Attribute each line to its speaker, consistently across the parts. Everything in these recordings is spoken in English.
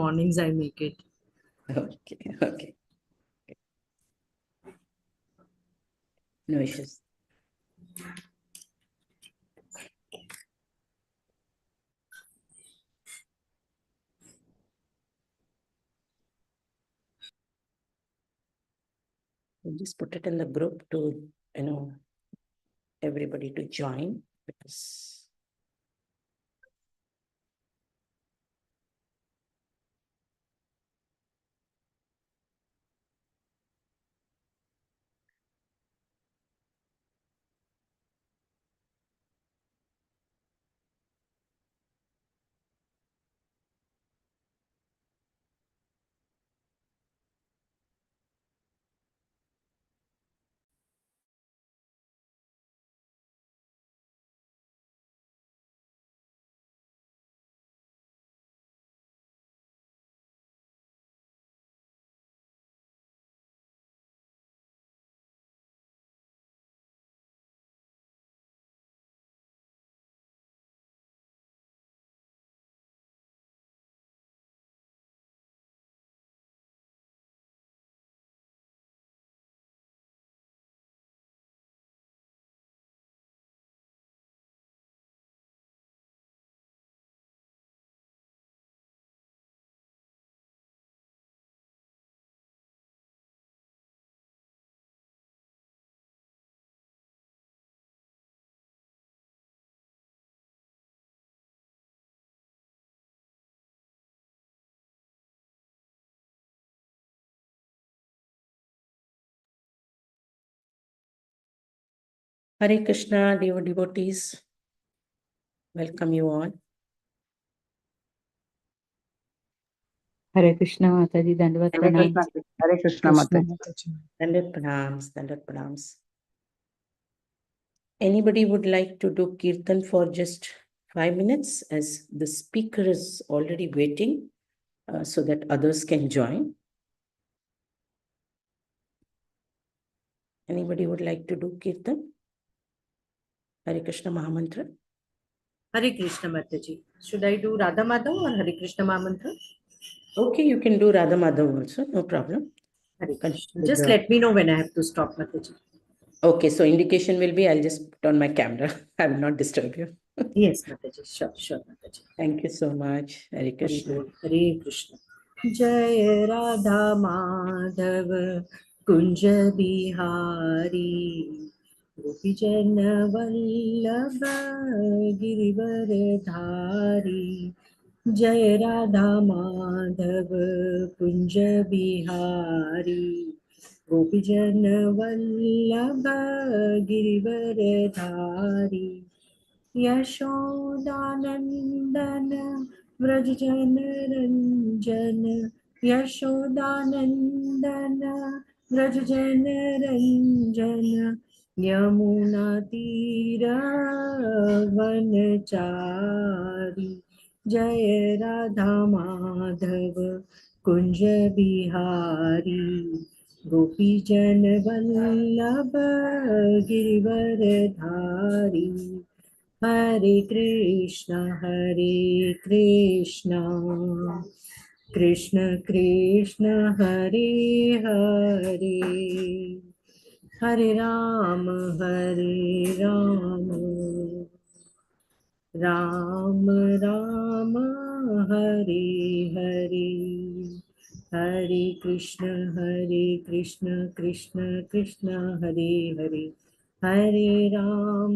Speaker 1: mornings I make it.
Speaker 2: Okay. No issues. We'll just put it in the group to, everybody to join, because Hare Krishna, dear devotees. Welcome you all.
Speaker 3: Hare Krishna Mataji, Dandavat Pranam.
Speaker 4: Hare Krishna Mataji.
Speaker 2: Dandat pranams. Anybody would like to do kirtan for just 5 minutes, as the speaker is already waiting, so that others can join? Anybody would like to do kirtan? Hare Krishna Mahamantra?
Speaker 1: Hare Krishna Mataji. Should I do Radha Madhav or Hare Krishna Mahamantra?
Speaker 2: Okay, you can do Radha Madhav also, no problem.
Speaker 1: Hare Krishna. Just let me know when I have to stop, Mataji.
Speaker 2: Okay, so indication will be, I'll just put on my camera. I will not disturb you.
Speaker 1: Yes, Mataji. Sure, Mataji.
Speaker 2: Thank you so much. Hare Krishna.
Speaker 1: Hare Krishna. Jai Radha Madhav Kunj Bihari Gopijan Vallabha Girivar Dhari Jai Radha Madhav Kunj Bihari Gopijan Vallabha Girivar Dhari Yashodanandana Vrajjanaranjana Yashodanandana Vrajjanaranjana Yamuna Tira Vanachari Jaya Radha Madhava Kunja Bihari Gopi Jan Vallabha Girivar Dhari Hare Krishna, Krishna Krishna, Hare Hare, Hare Rama, Ram Rama, Hare Hare, Hare Krishna, Krishna Krishna, Hare Hare. Hare Ram,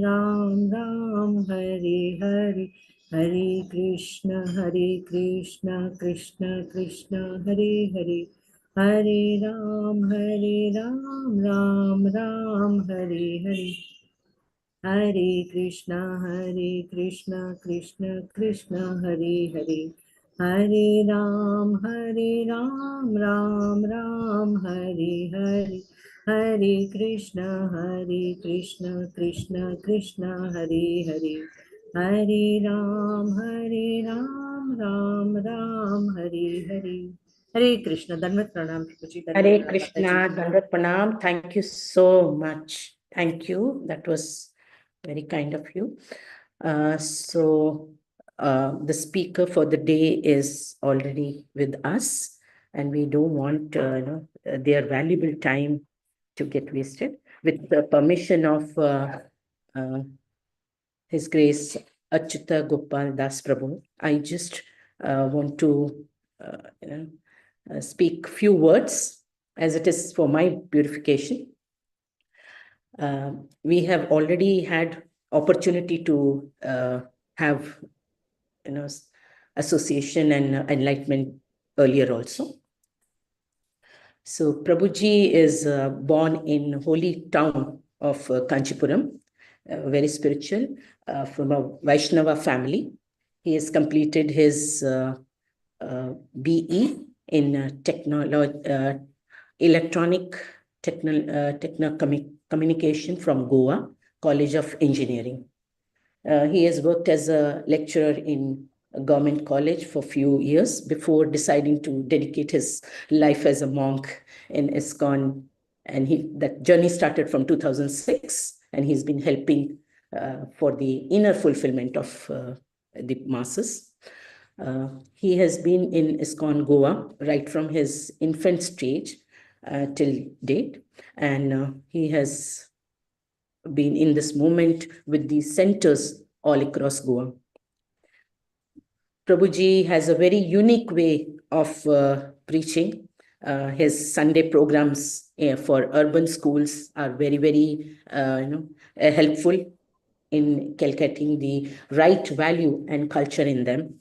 Speaker 1: Ram Ram, Hare Hare. Hare Krishna, Krishna Krishna, Hare Hare. Hare Ram, Ram Ram, Hare Hare. Hare Krishna, Krishna Krishna, Hare Hare. Hare Ram, Ram Ram, Hare Hare. Hare Krishna, Krishna Krishna, Hare Hare. Hare Ram, Ram Ram, Hare Hare. Hare Krishna. Dandavat pranam, Prabhuji.
Speaker 2: Hare Krishna, Dandavat pranam. Thank you so much. Thank you. That was very kind of you. So The speaker for the day is already with us, and we don't want their valuable time to get wasted. With the permission of uh, His Grace Achyuta Gopal Das Prabhu, I just want to speak few words as it is for my purification. We have already had opportunity to have association and enlightenment earlier also. So Prabhuji is born in holy town of Kanchipuram, very spiritual, from a Vaishnava family. He has completed his BE in electronic communication from Goa College of Engineering. He has worked as a lecturer in a government college for a few years before deciding to dedicate his life as a monk in ISKCON. And that journey started from 2006, and he's been helping for the inner fulfillment of the masses. He has been in ISKCON Goa right from his infant stage till date, and he has been in this movement with these centers all across Goa. Prabhuji has a very unique way of preaching. His Sunday programs for urban schools are very, very helpful in calculating the right value and culture in them.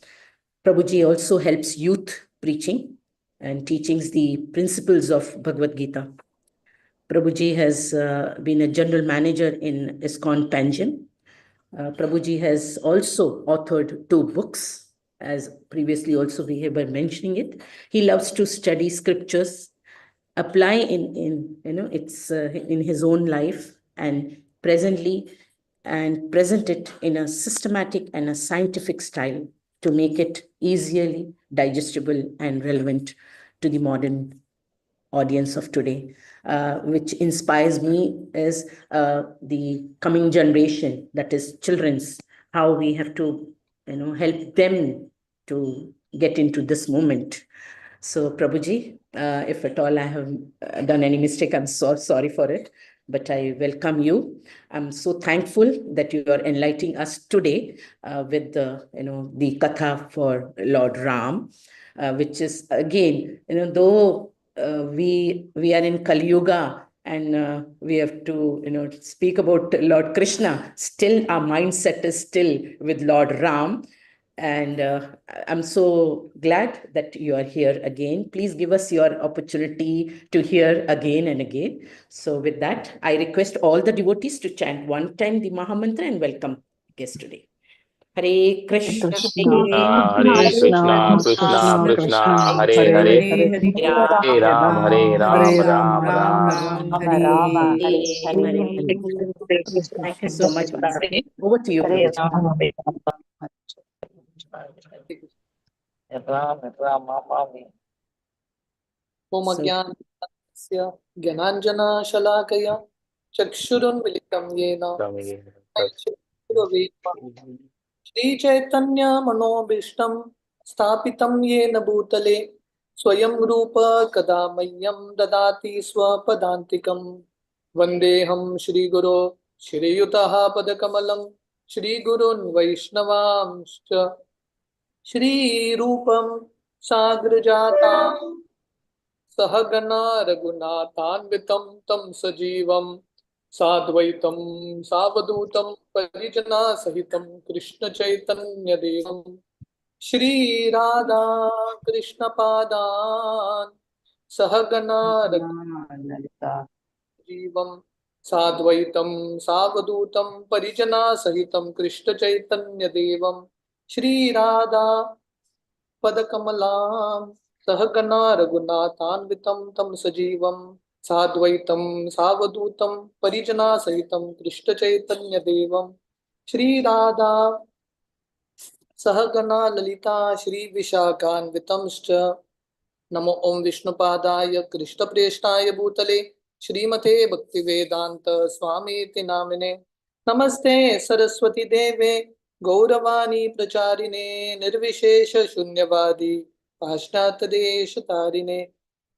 Speaker 2: Prabhuji also helps youth preaching and teachings the principles of Bhagavad Gita. Prabhuji has been a general manager in ISKCON Panjim. Prabhuji has also authored 2 books, as previously also we have been mentioning it. He loves to study scriptures, apply in his own life, and present it in a systematic and a scientific style to make it easily digestible and relevant to the modern audience of today. Which inspires me is the coming generation, that is children's, how we have to help them to get into this moment. So Prabhuji, if at all I have done any mistake, I'm so sorry for it, but I welcome you. I'm so thankful that you are enlightening us today with the Katha for Lord Ram, which is again, though we are in Kali Yuga and we have to speak about Lord Krishna, still our mindset is still with Lord Ram. And I'm so glad that you are here again. Please give us your opportunity to hear again and again. So with that, I request all the devotees to chant one time the Mahamantra and welcome guest today. Hare Krishna,
Speaker 4: Hare Krishna, Krishna Krishna, Hare Hare, Hare Ram, Hare Ram, Ram Ram,
Speaker 1: Hare.
Speaker 2: Thank you so much once again. Over to you, Prabhuji.
Speaker 5: ओम अज्ञानस्य ज्ञानाञ्जनशलाकया चक्षुरुन्मिलितं येन श्रीचैतन्यमनोभीष्टं स्थापितं येन भूतले स्वयं रूप कदा मह्यं ददाति स्वपदान्तिकं वन्देऽहं श्रीगुरो श्रीयुतः पदकमलं श्रीगुरुन् वैष्णवांश्च श्रीरूपं साग्रजाता सहगना रघुनाथान्वितं तं सजीवं साद्वैतं सावधूतं परिजना सहितं कृष्ण चैतन्य देवं श्रीराधा कृष्ण पादान् सहगना रघुनाथान्वितं साद्वैतं सावधूतं परिजना सहितं कृष्ण चैतन्य देवं श्रीराधा पदकमलां सहगना रघुनाथान्वितं तं सजीवं साद्वैतं सावधूतं परिजना सहितं कृष्ण चैतन्य देवं श्रीराधा सहगना ललिता श्री विशाखान्वितंश्च नमो ओं विष्णुपादाय कृष्णप्रेष्ठाय भूतले श्रीमते भक्तिवेदांत स्वामीति नामिने नमस्ते सरस्वती देवे गौरवाणी प्रचारिणे निर्विशेष शून्यवादी पाश्चात्य देश तारिणे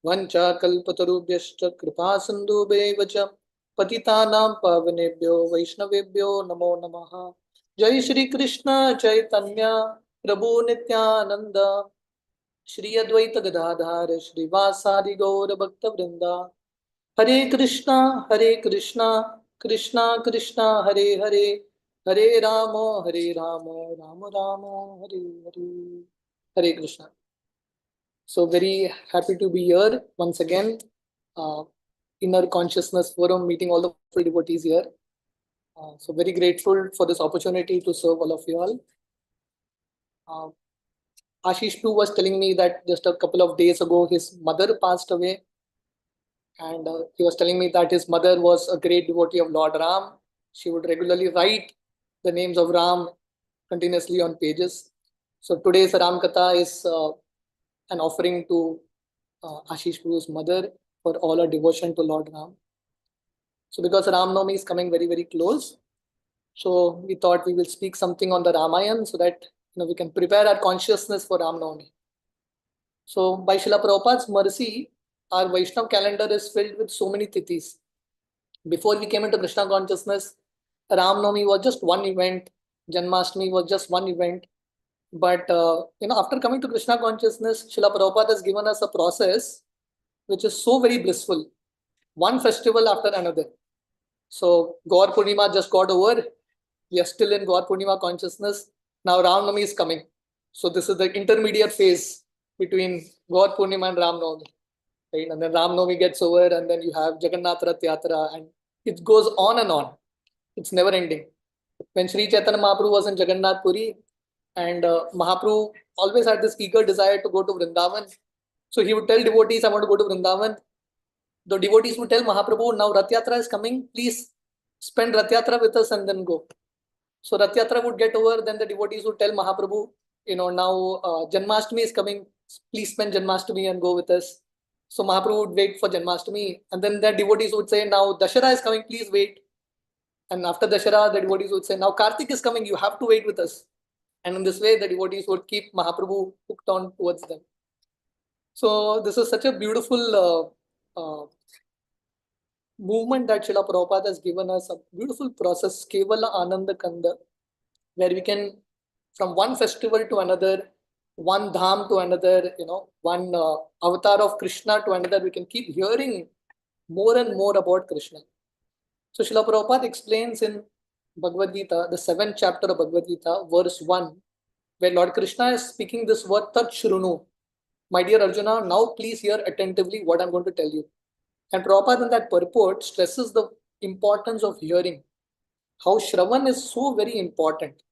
Speaker 5: वंचाकल्पतरुभ्यश्च कृपा सिन्धुभ्यैव च पतितानां पावनेभ्यो वैष्णवेभ्यो नमो नमः। जय श्री कृष्ण चैतन्य प्रभु नित्यानंद श्री अद्वैत गदाधर श्रीवासादि गौर भक्त वृंदा। हरे कृष्णा कृष्णा कृष्णा हरे हरे, हरे Ram Ram Ram Hare Hare. Hare Krishna. So very happy to be here once again. Inner Consciousness Forum, meeting all the full devotees here. So very grateful for this opportunity to serve all of you all. Ashish too was telling me that just a couple of days ago his mother passed away, and he was telling me that his mother was a great devotee of Lord Ram. She would regularly write the names of Ram continuously on pages. So today's Ram Katha is an offering to Ashish Guru's mother for all her devotion to Lord Ram. So because Ram Navami is coming very, very close, so we thought we will speak something on the Ramayana so that we can prepare our consciousness for Ram Navami. So by Srila Prabhupada's mercy, our Vaishnav calendar is filled with so many tithis. Before we came into Krishna consciousness, Ram Navami was just one event, Janmashtami was just one event. But after coming to Krishna consciousness, Srila Prabhupada has given us a process which is so very blissful. One festival after another. So Gaur Purnima just got over. We are still in Gaur Purnima consciousness. Now Ram Navami is coming. So this is the intermediate phase between Gaur Purnima and Ram Navami. Right? And then Ram Navami gets over, and then you have Jagannath Rath Yatra, and it goes on and on. It's never ending. When Sri Chaitanya Mahaprabhu was in Jagannath Puri, and Mahaprabhu always had this eager desire to go to Vrindavan. So he would tell devotees, I want to go to Vrindavan. The devotees would tell Mahaprabhu, now Rath Yatra is coming, please spend Rath Yatra with us and then go. So Rath Yatra would get over, then the devotees would tell Mahaprabhu, now Janmashtami is coming, please spend Janmashtami and go with us. So Mahaprabhu would wait for Janmashtami, and then the devotees would say, now Dashara is coming, please wait. And after Dashara, the devotees would say, now Kartik is coming, you have to wait with us. And in this way, the devotees would keep Mahaprabhu hooked on towards them. So this is such a beautiful movement that Srila Prabhupada has given us, a beautiful process, Kevala Ananda Kanda, where we can, from one festival to another, one dham to another, one avatar of Krishna to another, we can keep hearing more and more about Krishna. So Srila Prabhupada explains in Bhagavad Gita, the 7th chapter of Bhagavad Gita, verse 1, where Lord Krishna is speaking this word, Tat Shrunu. My dear Arjuna, now please hear attentively what I'm going to tell you. And Prabhupada in that purport stresses the importance of hearing, how Shravan is so very important.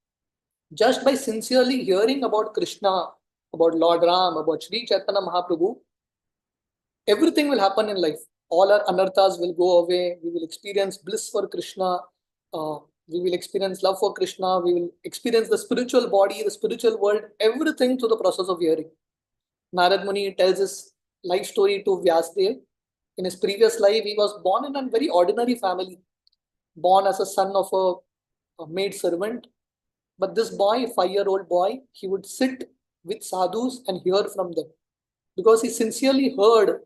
Speaker 5: Just by sincerely hearing about Krishna, about Lord Ram, about Sri Chaitanya Mahaprabhu, everything will happen in life. All our anarthas will go away. We will experience bliss for Krishna. We will experience love for Krishna. We will experience the spiritual body, the spiritual world, everything through the process of hearing. Narad Muni tells his life story to Vyasdev. In his previous life, he was born in a very ordinary family, born as a son of a maid servant. But this boy, 5-year-old boy, he would sit with sadhus and hear from them. Because he sincerely heard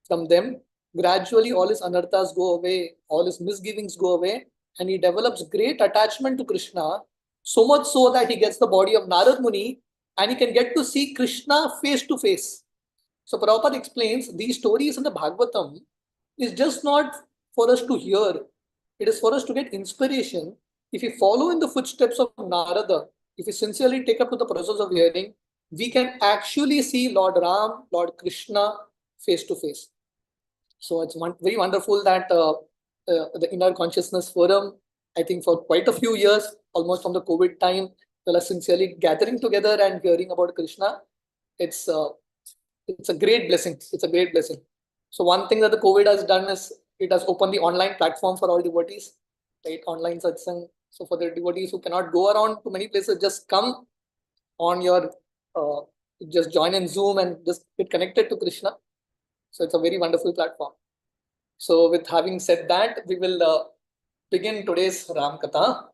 Speaker 5: from them, gradually all his anarthas go away, all his misgivings go away, and he develops great attachment to Krishna, so much so that he gets the body of Narad Muni and he can get to see Krishna face to face. So Prabhupada explains these stories in the Bhagavatam is just not for us to hear, it is for us to get inspiration. If we follow in the footsteps of Narada, if we sincerely take up to the process of hearing, we can actually see Lord Ram, Lord Krishna face to face. So it's very wonderful that the Inner Consciousness Forum, I think for quite a few years, almost from the COVID time, people are sincerely gathering together and hearing about Krishna. It's a great blessing. It's a great blessing. So one thing that the COVID has done is it has opened the online platform for all devotees, right? Online satsang. So for the devotees who cannot go around to many places, just come on your, just join in Zoom and just get connected to Krishna. So it's a very wonderful platform. So with having said that, we will begin today's Ram Katha.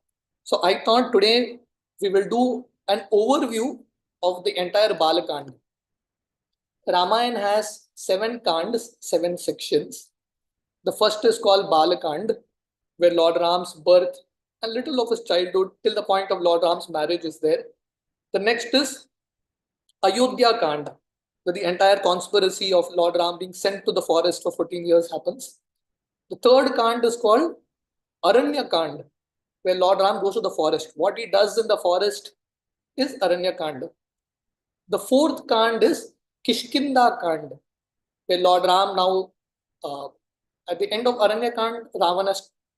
Speaker 5: So I thought today we will do an overview of the entire Balakand. Ramayana has 7 kands, 7 sections. The first is called Balakand, where Lord Ram's birth and little of his childhood till the point of Lord Ram's marriage is there. The next is Ayodhya Kand, where the entire conspiracy of Lord Ram being sent to the forest for 14 years happens. The third Kand is called Aranya Kand, where Lord Ram goes to the forest. What he does in the forest is Aranya Kand. The fourth Kand is Kishkinda Kand, where Lord Ram now, at the end of Aranya Kand, Ravana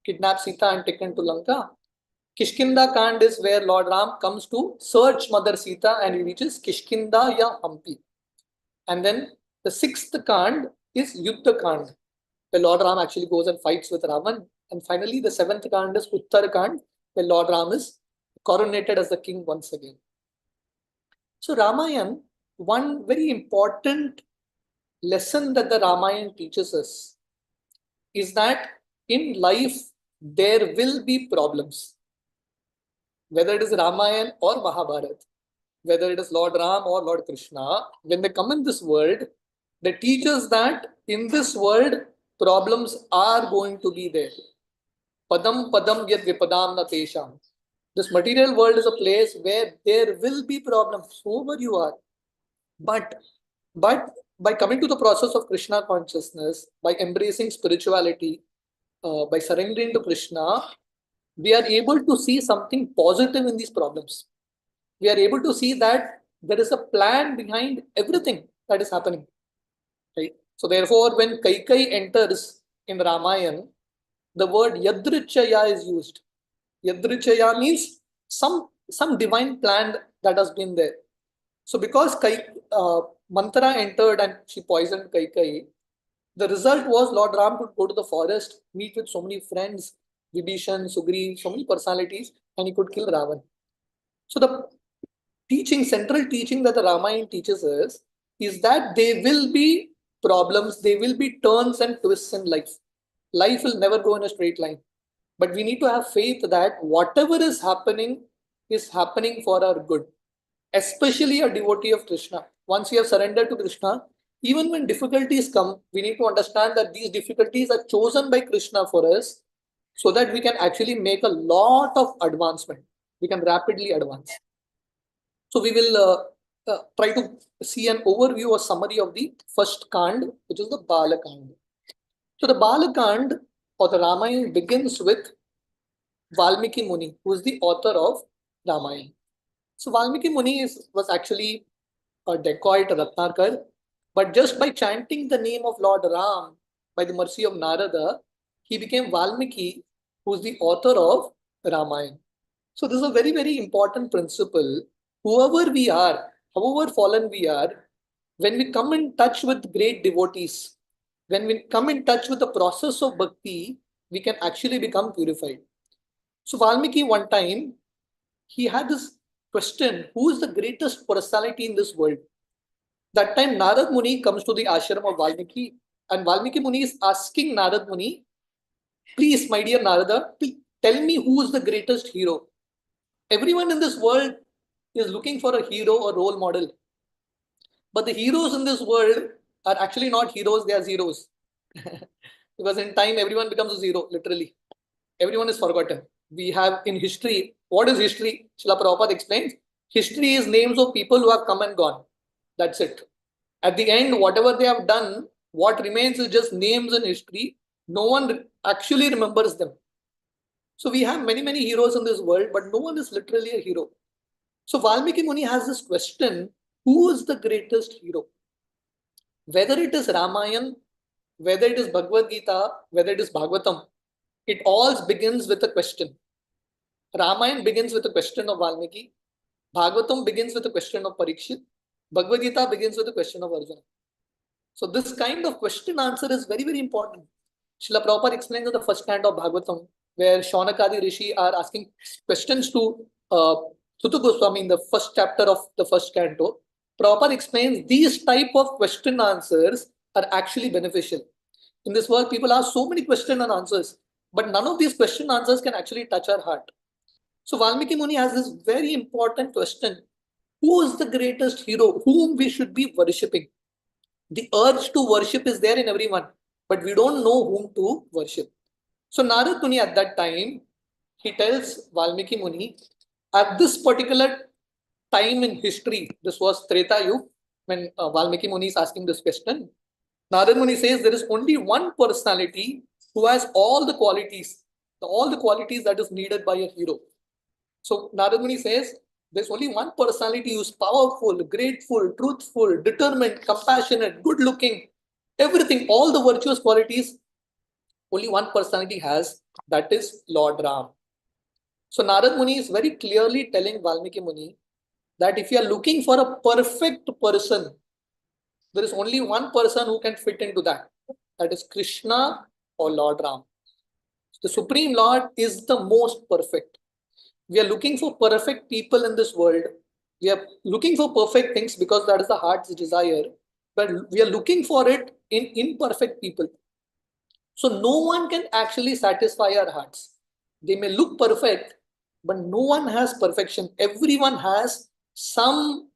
Speaker 5: kidnapped Sita and taken to Lanka. Kishkinda Kand is where Lord Ram comes to search Mother Sita and he reaches Kishkinda ya Hampi. And then the sixth Kand is Yuddha Kand, where Lord Ram actually goes and fights with Ravan. And finally, the seventh Kand is Uttar Kand, where Lord Ram is coronated as the king once again. So Ramayana, one very important lesson that the Ramayana teaches us is that in life, there will be problems. Whether it is Ramayana or Mahabharata, whether it is Lord Ram or Lord Krishna, when they come in this world, they teach us that in this world, problems are going to be there. Padam padam yad vipadam na tesham. This material world is a place where there will be problems, whoever you are. But by coming to the process of Krishna consciousness, by embracing spirituality, by surrendering to Krishna, we are able to see something positive in these problems. We are able to see that there is a plan behind everything that is happening. Right? So therefore, when Kaikai enters in Ramayana, the word Yadrichaya is used. Yadrichaya means some divine plan that has been there. So because Manthara entered and she poisoned Kaikai, the result was Lord Ram could go to the forest, meet with so many friends, Vibhishan, Sugriv, so many personalities, and he could kill Ravan. So the central teaching that the Ramayana teaches us is that there will be problems, there will be turns and twists in life. Life will never go in a straight line. But we need to have faith that whatever is happening for our good. Especially a devotee of Krishna. Once we have surrendered to Krishna, even when difficulties come, we need to understand that these difficulties are chosen by Krishna for us so that we can actually make a lot of advancement. We can rapidly advance. So we will try to see an overview or summary of the first Kand, which is the Balakand. So the Balakand or the Ramayana begins with Valmiki Muni, who is the author of Ramayana. So Valmiki Muni was actually a dacoit, a Ratnakar, but just by chanting the name of Lord Ram, by the mercy of Narada, he became Valmiki, who is the author of Ramayana. So this is a very, very important principle. Whoever we are, however fallen we are, when we come in touch with great devotees, when we come in touch with the process of bhakti, we can actually become purified. So Valmiki one time, he had this question, who is the greatest personality in this world? That time Narad Muni comes to the ashram of Valmiki and Valmiki Muni is asking Narad Muni, please my dear Narada, tell me who is the greatest hero. Everyone in this world is looking for a hero or role model. But the heroes in this world are actually not heroes, they are zeros. Because in time, everyone becomes a zero, literally. Everyone is forgotten. We have in history, what is history? Srila Prabhupada explains, history is names of people who have come and gone. That's it. At the end, whatever they have done, what remains is just names in history. No one actually remembers them. So we have many, many heroes in this world, but no one is literally a hero. So Valmiki Muni has this question, who is the greatest hero? Whether it is Ramayana, whether it is Bhagavad Gita, whether it is Bhagavatam, it all begins with a question. Ramayana begins with a question of Valmiki. Bhagavatam begins with a question of Parikshit. Bhagavad Gita begins with a question of Arjuna. So this kind of question answer is very, very important. Srila Prabhupada explains in the first canto of Bhagavatam, where Shaunakadi Rishi are asking questions to Suta Goswami in the first chapter of the first canto. Prabhupada explains these type of question answers are actually beneficial. In this world, people ask so many questions and answers, but none of these question answers can actually touch our heart. So Valmiki Muni has this very important question. Who is the greatest hero whom we should be worshipping? The urge to worship is there in everyone, but we don't know whom to worship. So Narad Muni at that time, he tells Valmiki Muni, at this particular time in history, this was Treta Yuga, when Valmiki Muni is asking this question, Narad Muni says there is only one personality who has all the qualities that is needed by a hero. So Narad Muni says there's only one personality who's powerful, grateful, truthful, determined, compassionate, good looking, everything, all the virtuous qualities, only one personality has, that is Lord Ram. So Narad Muni is very clearly telling Valmiki Muni that if you are looking for a perfect person, there is only one person who can fit into that. That is Krishna or Lord Ram. The Supreme Lord is the most perfect. We are looking for perfect people in this world. We are looking for perfect things because that is the heart's desire. But we are looking for it in imperfect people. So no one can actually satisfy our hearts. They may look perfect, but no one has perfection. Everyone has some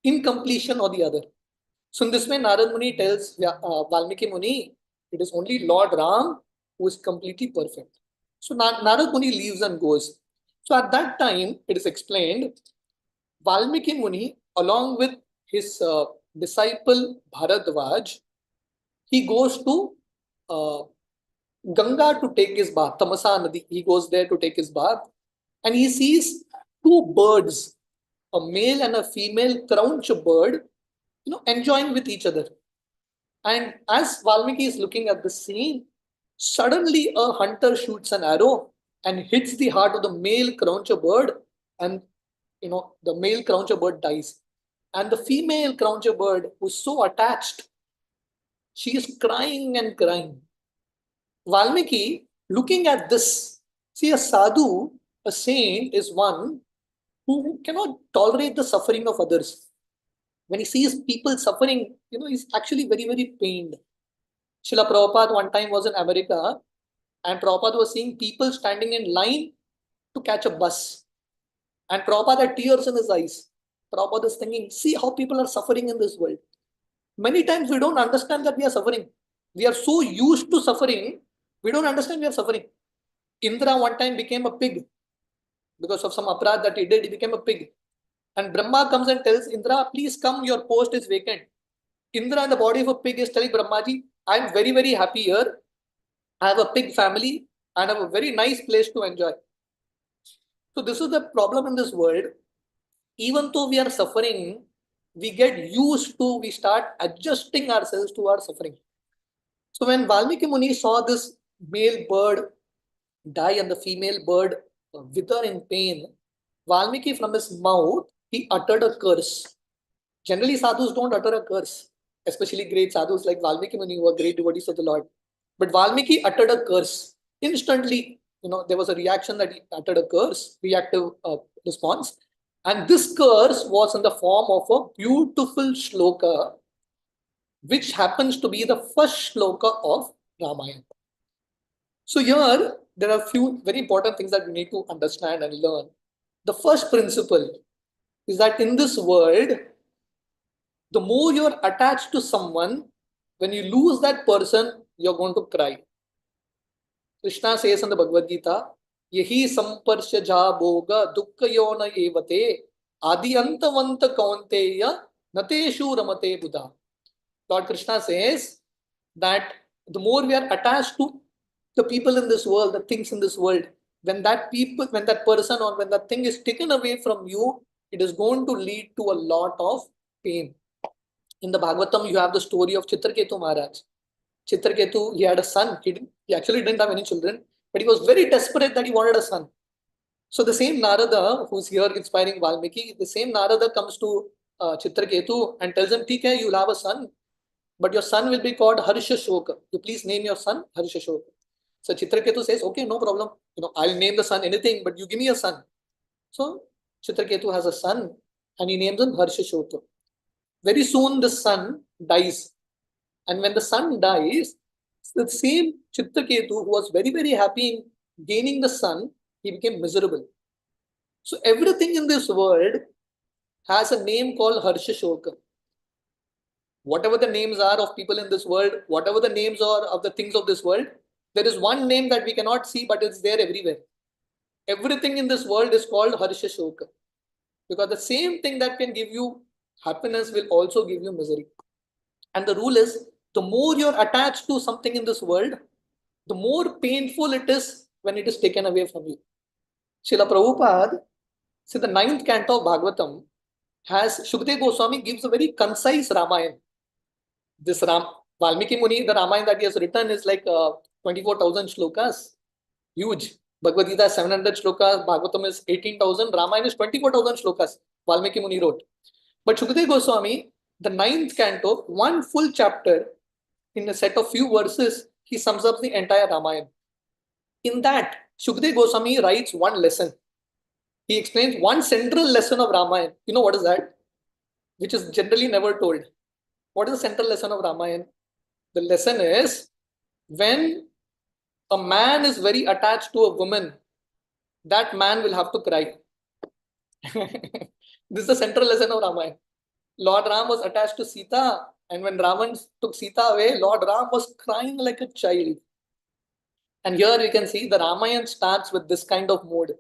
Speaker 5: incompletion or the other. So in this way, Narad Muni tells Valmiki Muni, it is only Lord Ram who is completely perfect. So Narad Muni leaves and goes. So at that time, it is explained, Valmiki Muni, along with his disciple Bharadwaj, he goes to Ganga to take his bath, Tamasa Nadi. He goes there to take his bath, and he sees two birds, a male and a female crouch bird, enjoying with each other. And as Valmiki is looking at the scene, suddenly a hunter shoots an arrow and hits the heart of the male croucher bird, and the male croucher bird dies. And the female croucher bird was so attached, she is crying and crying. Valmiki, looking at this, see, a sadhu, a saint, is one who cannot tolerate the suffering of others. When he sees people suffering, he's actually very, very pained. Srila Prabhupada one time was in America, and Prabhupada was seeing people standing in line to catch a bus. And Prabhupada had tears in his eyes. Prabhupada is thinking, see how people are suffering in this world. Many times we don't understand that we are suffering. We are so used to suffering, we don't understand we are suffering. Indra one time became a pig because of some aparadh that he did. He became a pig. And Brahma comes and tells Indra, please come, your post is vacant. Indra in the body of a pig is telling Brahmaji, I am very, very happy here. I have a pig family and I have a very nice place to enjoy. So this is the problem in this world. Even though we are suffering, we start adjusting ourselves to our suffering. So when Valmiki Muni saw this male bird die and the female bird wither in pain, Valmiki from his mouth, he uttered a curse. Generally, sadhus don't utter a curse, especially great sadhus like Valmiki Muni, who are great devotees of the Lord. But Valmiki uttered a curse. Instantly, there was a reaction that he uttered a curse, reactive response. And this curse was in the form of a beautiful shloka, which happens to be the first shloka of Ramayana. So here, there are a few very important things that we need to understand and learn. The first principle is that in this world, the more you're attached to someone, when you lose that person, you're going to cry. Krishna says in the Bhagavad Gita, Yehi samparsha ja bhoga dukkha yona evate adiyantavanta kaunteya nateshu ramate buddha. Lord Krishna says that the more we are attached to the people in this world, the things in this world, when that person or when that thing is taken away from you, it is going to lead to a lot of pain. In the Bhagavatam, you have the story of Chitraketu Maharaj. Chitraketu, he had a son. He actually didn't have any children, but he was very desperate that he wanted a son. So the same Narada, who's here inspiring Valmiki, the same Narada comes to Chitraketu and tells him, "Okay, you'll have a son, but your son will be called Harsha Shoka. You please name your son Harsha Shoka." So Chitraketu says, "Okay, no problem. I'll name the son anything, but you give me a son." So Chitraketu has a son, and he names him Harsha Shoka. Very soon, the son dies. And when the son dies, the same Chitraketu, who was very, very happy in gaining the son, he became miserable. So everything in this world has a name called Harsha Shoka. Whatever the names are of people in this world, whatever the names are of the things of this world, there is one name that we cannot see, but it's there everywhere. Everything in this world is called Harsha Shoka. Because the same thing that can give you happiness will also give you misery. And the rule is, the more you're attached to something in this world, the more painful it is when it is taken away from you. Srila Prabhupada, see, the 9th canto of Bhagavatam has, Shukdev Goswami gives a very concise Ramayana. This Valmiki Muni, the Ramayana that he has written is like 24,000 shlokas, huge. Bhagavad Gita is 700 shlokas, Bhagavatam is 18,000, Ramayana is 24,000 shlokas, Valmiki Muni wrote. But Shukdev Goswami, the 9th canto, one full chapter, in a set of few verses, he sums up the entire Ramayana. In that, Shukdev Goswami writes one lesson. He explains one central lesson of Ramayana. You know what is that? Which is generally never told. What is the central lesson of Ramayana? The lesson is, when a man is very attached to a woman, that man will have to cry. This is the central lesson of Ramayana. Lord Ram was attached to Sita, and when Ravan took Sita away, Lord Ram was crying like a child. And here we can see the Ramayana starts with this kind of mood,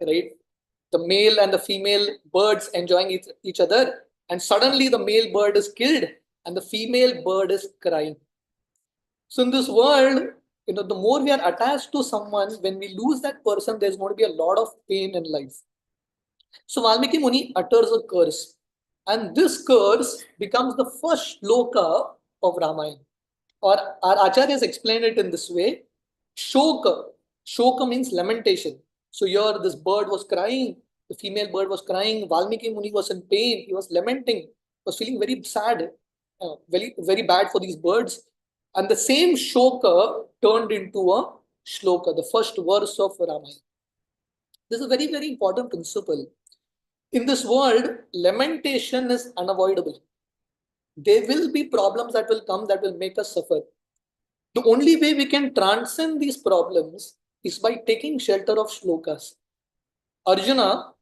Speaker 5: right? The male and the female birds enjoying each other, and suddenly the male bird is killed and the female bird is crying. So in this world, the more we are attached to someone, when we lose that person, there's going to be a lot of pain in life. So Valmiki Muni utters a curse, and this curse becomes the first shloka of Ramayana. Or our acharyas explained it in this way: Shoka. Shoka means lamentation. So here this bird was crying, the female bird was crying, Valmiki Muni was in pain, he was lamenting, was feeling very sad, very, very bad for these birds. And the same Shoka turned into a shloka, the first verse of Ramayana. This is a very, very important principle. In this world, lamentation is unavoidable. There will be problems that will come that will make us suffer. The only way we can transcend these problems is by taking shelter of shlokas. Arjuna,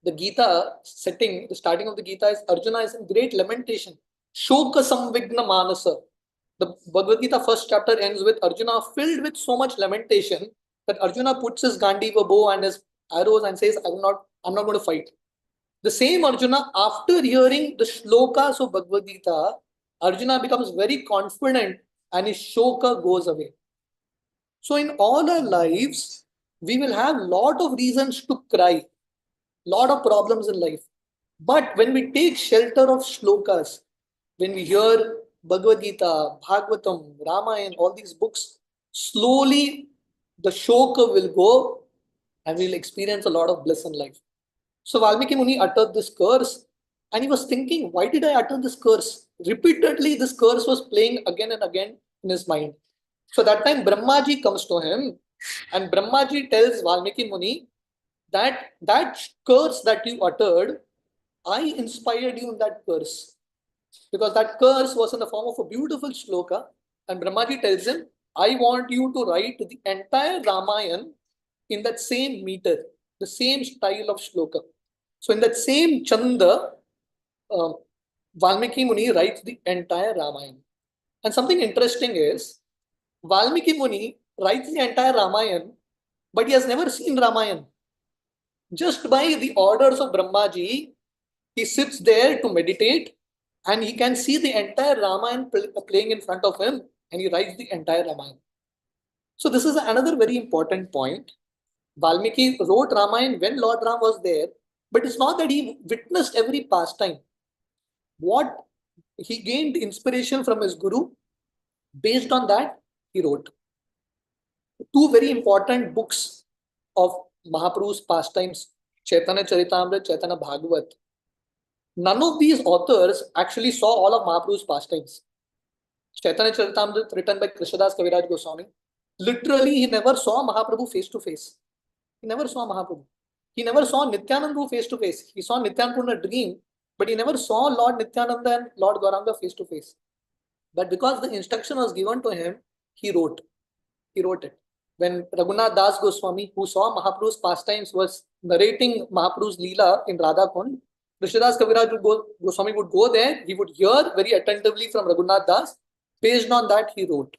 Speaker 5: the Gita setting, the starting of the Gita is Arjuna is in great lamentation. Shoka samvigna manasa. The Bhagavad Gita first chapter ends with Arjuna filled with so much lamentation that Arjuna puts his Gandiva bow and his arrows and says, I'm not going to fight. The same Arjuna, after hearing the shlokas of Bhagavad Gita, Arjuna becomes very confident and his shoka goes away. So in all our lives, we will have lot of reasons to cry, lot of problems in life. But when we take shelter of shlokas, when we hear Bhagavad Gita, Bhagavatam, Ramayana, all these books, slowly the shoka will go and we'll experience a lot of bliss in life. So Valmiki Muni uttered this curse, and he was thinking, why did I utter this curse? Repeatedly, this curse was playing again and again in his mind. So that time Brahmaji comes to him, and Brahmaji tells Valmiki Muni that curse that you uttered, I inspired you in that curse. Because that curse was in the form of a beautiful shloka, and Brahmaji tells him, I want you to write the entire Ramayana in that same meter, the same style of shloka. So in that same chanda, Valmiki Muni writes the entire Ramayana. And something interesting is, Valmiki Muni writes the entire Ramayana, but he has never seen Ramayana. Just by the orders of Brahmaji, he sits there to meditate and he can see the entire Ramayana playing in front of him, and he writes the entire Ramayana. So this is another very important point. Valmiki wrote Ramayana when Lord Ram was there, but it's not that he witnessed every pastime. What he gained inspiration from his guru, based on that, he wrote. Two very important books of Mahaprabhu's pastimes, Chaitanya Charitamrita, Chaitanya Bhagavat. None of these authors actually saw all of Mahaprabhu's pastimes. Chaitanya Charitamrita, written by Krishnadas Kaviraj Goswami, literally he never saw Mahaprabhu face to face. He never saw Mahaprabhu. He never saw Nityananda face to face. He saw Nityananda in a dream, but he never saw Lord Nityananda and Lord Gauranga face to face. But because the instruction was given to him, he wrote. He wrote it. When Raghunath Das Goswami, who saw Mahaprabhu's pastimes, was narrating Mahaprabhu's Leela in Radha Kund, Rishidas Kaviraj Goswami would go there, he would hear very attentively from Raghunath Das. Based on that, he wrote.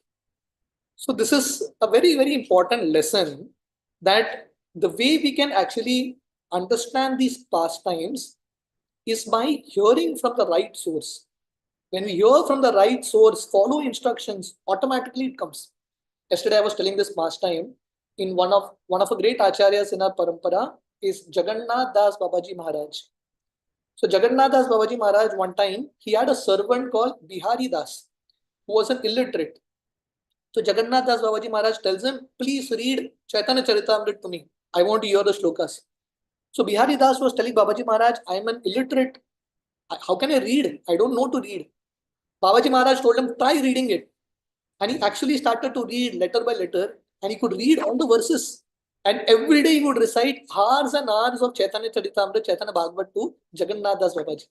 Speaker 5: So this is a very, very important lesson, that the way we can actually understand these pastimes is by hearing from the right source. When we hear from the right source, follow instructions, automatically it comes. Yesterday I was telling this pastime in one of a great acharyas in our parampara is Jagannath Das Babaji Maharaj. So Jagannath Das Babaji Maharaj, one time he had a servant called Bihari Das, who was an illiterate. So Jagannath Das Babaji Maharaj tells him, please read Chaitanya Charitamrita to me. I want to hear the shlokas. So Bihari Das was telling Babaji Maharaj, I am an illiterate. How can I read? I don't know to read. Babaji Maharaj told him, try reading it. And he actually started to read letter by letter, and he could read all the verses. And every day he would recite hours and hours of Chaitanya Charitamrita, Chaitanya Bhagavat to Jagannath Das Babaji.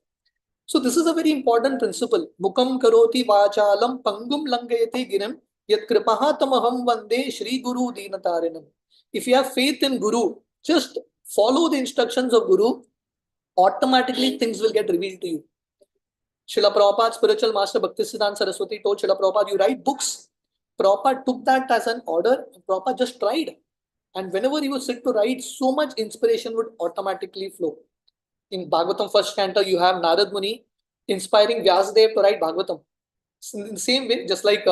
Speaker 5: So this is a very important principle. Mukam karoti vachalam pangum langayate girim yat kripaha tamaham vande Shri Guru Dinatarinam. If you have faith in Guru, just follow the instructions of Guru, automatically things will get revealed to you. Srila Prabhupada, spiritual master Bhaktisiddhanta Saraswati told Srila Prabhupada, you write books. Prabhupada took that as an order, and Prabhupada just tried. And whenever he would sit to write, so much inspiration would automatically flow. In Bhagavatam first canto, you have Narad Muni inspiring Vyasadeva to write Bhagavatam. In the same way, just like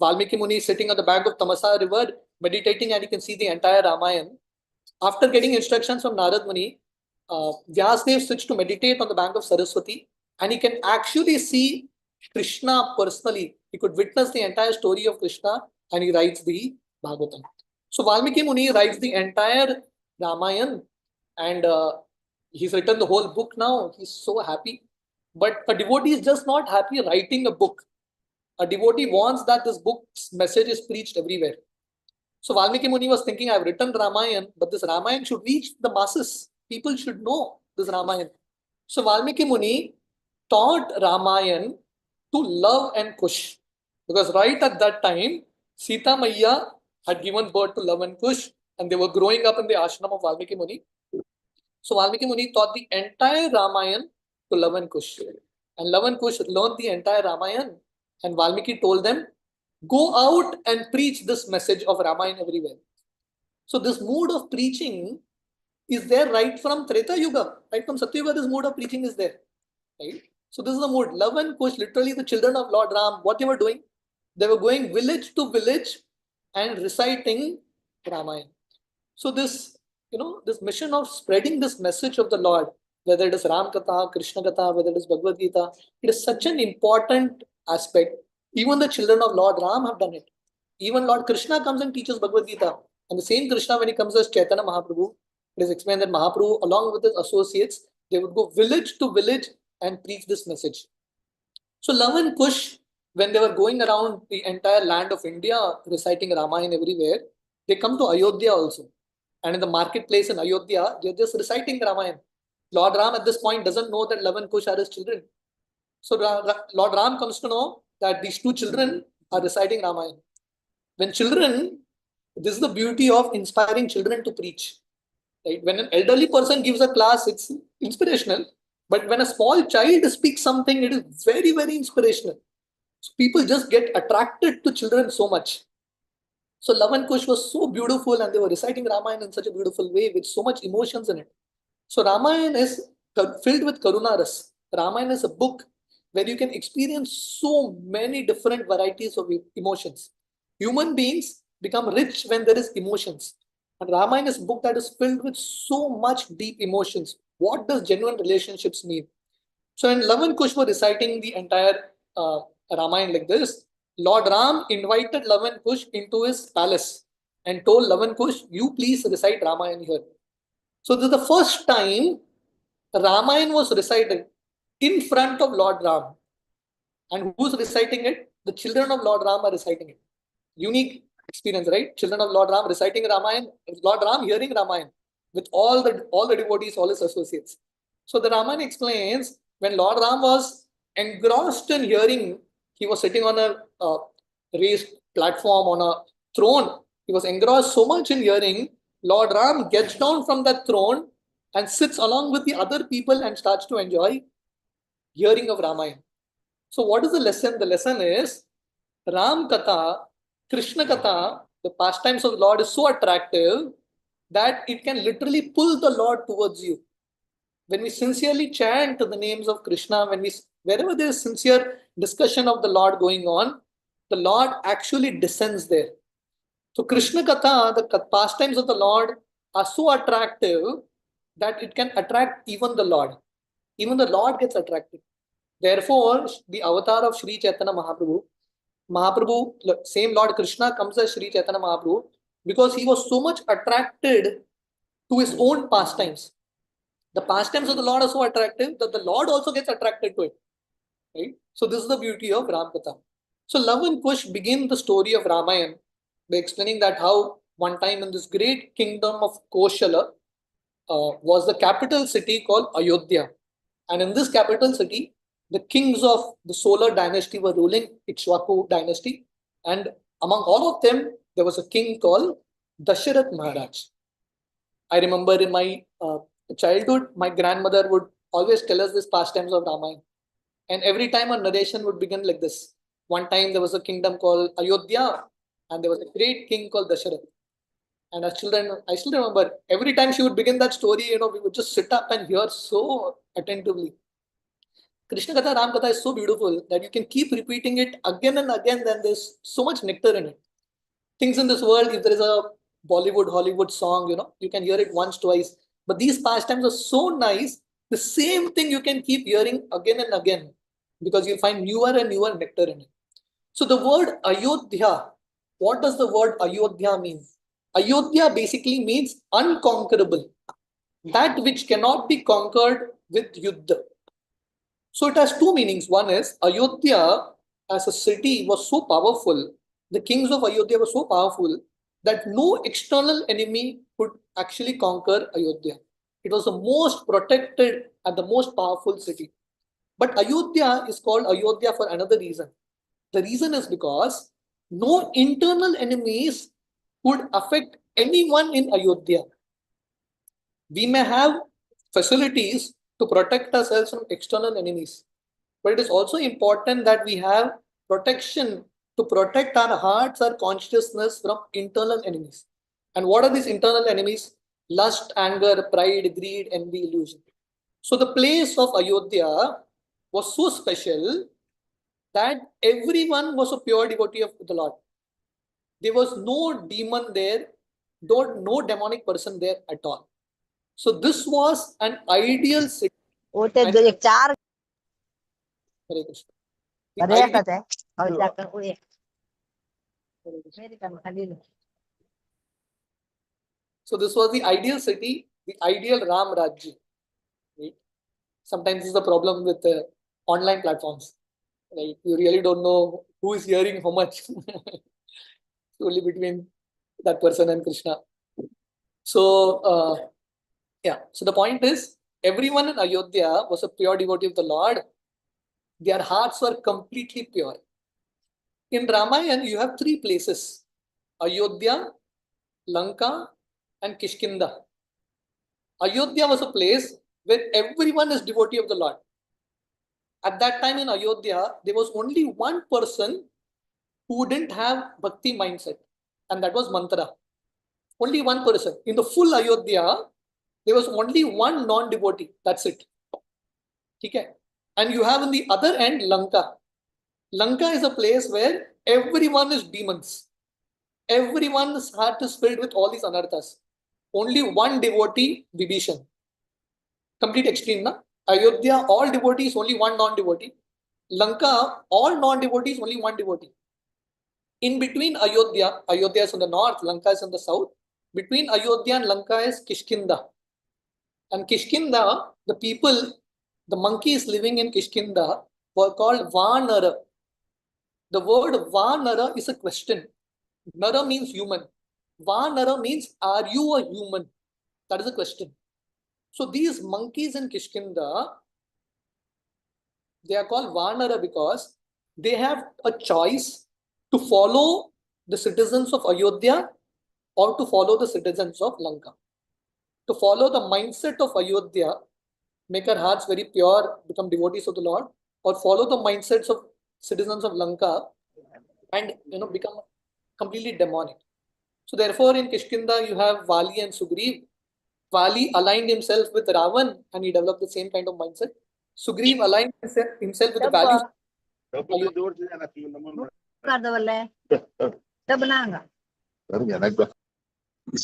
Speaker 5: Valmiki Muni sitting on the bank of Tamasa river, meditating, and you can see the entire Ramayana. After getting instructions from Narad Muni, Vyasadeva switched to meditate on the bank of Saraswati, and he can actually see Krishna personally. He could witness the entire story of Krishna, and he writes the Bhagavatam. So Valmiki Muni writes the entire Ramayana, and he's written the whole book now. He's so happy. But a devotee is just not happy writing a book. A devotee wants that this book's message is preached everywhere. So Valmiki Muni was thinking, I've written Ramayana, but this Ramayana should reach the masses. People should know this Ramayana. So Valmiki Muni taught Ramayana to Love and Kush. Because right at that time, Sita Maiya had given birth to Love and Kush, and they were growing up in the ashram of Valmiki Muni. So Valmiki Muni taught the entire Ramayana to Love and Kush. And Love and Kush learned the entire Ramayana. And Valmiki told them, go out and preach this message of Ramayana everywhere. So this mood of preaching is there right from Treta Yuga. Right from Satya Yuga, this mood of preaching is there. Right? So this is the mood. Love and Kush, literally the children of Lord Ram, what they were doing? They were going village to village and reciting Ramayana. So this, this mission of spreading this message of the Lord, whether it is Ram Katha, Krishna Katha, whether it is Bhagavad Gita, it is such an important aspect. Even the children of Lord Ram have done it. Even Lord Krishna comes and teaches Bhagavad Gita. And the same Krishna, when he comes as Chaitanya Mahaprabhu, it is explained that Mahaprabhu, along with his associates, they would go village to village and preach this message. So Love and Kush, when they were going around the entire land of India, reciting Ramayana everywhere, they come to Ayodhya also. And in the marketplace in Ayodhya, they're just reciting Ramayana. Lord Ram at this point doesn't know that Love and Kush are his children. So Lord Ram comes to know that these two children are reciting Ramayana. When children, this is the beauty of inspiring children to preach. Right? When an elderly person gives a class, it's inspirational. But when a small child speaks something, it is very, very inspirational. So people just get attracted to children so much. So Love and Kush was so beautiful, and they were reciting Ramayana in such a beautiful way with so much emotions in it. So Ramayana is filled with Karuna Ras. Ramayana is a book where you can experience so many different varieties of emotions. Human beings become rich when there is emotions. And Ramayana is a book that is filled with so much deep emotions. What does genuine relationships mean? So when Love and Kush were reciting the entire Ramayana like this, Lord Ram invited Love and Kush into his palace and told Love and Kush, you please recite Ramayana here. So this is the first time Ramayana was recited in front of Lord Ram. And who's reciting it? The children of Lord Ram are reciting it. Unique experience, right? Children of Lord Ram reciting Ramayana, Lord Ram hearing Ramayana with all the devotees, all his associates. So the Ramayana explains, when Lord Ram was engrossed in hearing, he was sitting on a raised platform on a throne. He was engrossed so much in hearing. Lord Ram gets down from that throne and sits along with the other people and starts to enjoy hearing of Ramayana. So what is the lesson? The lesson is Ram Katha, Krishna Katha, the pastimes of the Lord is so attractive that it can literally pull the Lord towards you. When we sincerely chant the names of Krishna, wherever there is sincere discussion of the Lord going on, the Lord actually descends there. So Krishna Katha, the pastimes of the Lord are so attractive that it can attract even the Lord. Even the Lord gets attracted. Therefore, the avatar of Sri Chaitanya Mahaprabhu, same Lord Krishna comes as Sri Chaitanya Mahaprabhu because he was so much attracted to his own pastimes. The pastimes of the Lord are so attractive that the Lord also gets attracted to it. Right? So this is the beauty of Ram Katha. So Love and Kush begin the story of Ramayana by explaining that how one time in this great kingdom of Koshala was the capital city called Ayodhya. And in this capital city, the kings of the solar dynasty were ruling, Ikshvaku dynasty. And among all of them, there was a king called Dasharath Maharaj. I remember in my childhood, my grandmother would always tell us this pastimes of Ramayana. And every time a narration would begin like this. One time there was a kingdom called Ayodhya, and there was a great king called Dasharath. And as children, I still remember every time she would begin that story, we would just sit up and hear so attentively. Krishna Katha, Ram Katha is so beautiful that you can keep repeating it again and again, then there's so much nectar in it. Things in this world, if there is a Bollywood, Hollywood song, you can hear it once, twice. But these pastimes are so nice. The same thing you can keep hearing again and again because you'll find newer and newer nectar in it. So the word Ayodhya, what does the word Ayodhya mean? Ayodhya basically means unconquerable, that which cannot be conquered with Yuddha. So it has two meanings. One is Ayodhya as a city was so powerful, the kings of Ayodhya were so powerful that no external enemy could actually conquer Ayodhya. It was the most protected and the most powerful city. But Ayodhya is called Ayodhya for another reason. The reason is because no internal enemies could affect anyone in Ayodhya. We may have facilities to protect ourselves from external enemies, but it is also important that we have protection to protect our hearts, our consciousness from internal enemies. And what are these internal enemies? Lust, anger, pride, greed, envy, illusion. So the place of Ayodhya was so special that everyone was a pure devotee of the Lord. There was no demon there, no demonic person there at all. So this was an ideal city.
Speaker 6: Hare
Speaker 5: Krishna. So this was the ideal city, the ideal Ram Rajya. Right? Sometimes this is the problem with online platforms. Right? You really don't know who is hearing how much. Only between that person and Krishna. So so the point is, everyone in Ayodhya was a pure devotee of the Lord. Their hearts were completely pure. In Ramayana, you have three places: Ayodhya, Lanka, and Kishkinda. Ayodhya was a place where everyone is devotee of the Lord. At that time in Ayodhya, there was only one person who didn't have bhakti mindset, and that was Mantra. Only one person. In the full Ayodhya, there was only one non-devotee. That's it. Okay? And you have in the other end Lanka. Lanka is a place where everyone is demons. Everyone's heart is filled with all these anarthas. Only one devotee, Vibhishan. Complete extreme, na? Ayodhya, all devotees, only one non-devotee. Lanka, all non-devotees, only one devotee. In between Ayodhya, Ayodhya is in the north, Lanka is in the south. Between Ayodhya and Lanka is Kishkinda. And Kishkinda, the people, the monkeys living in Kishkinda were called Vanara. The word Vanara is a question. Nara means human. Vanara means, are you a human? That is a question. So these monkeys in Kishkinda, they are called Vanara because they have a choice to follow the citizens of Ayodhya or to follow the citizens of Lanka. to follow the mindset of Ayodhya, make our hearts very pure, become devotees of the Lord, or follow the mindsets of citizens of Lanka and become completely demonic. So therefore, in Kishkinda, you have Vali and Sugriv. Vali aligned himself with Ravan and he developed the same kind of mindset. Sugriv aligned himself with the values.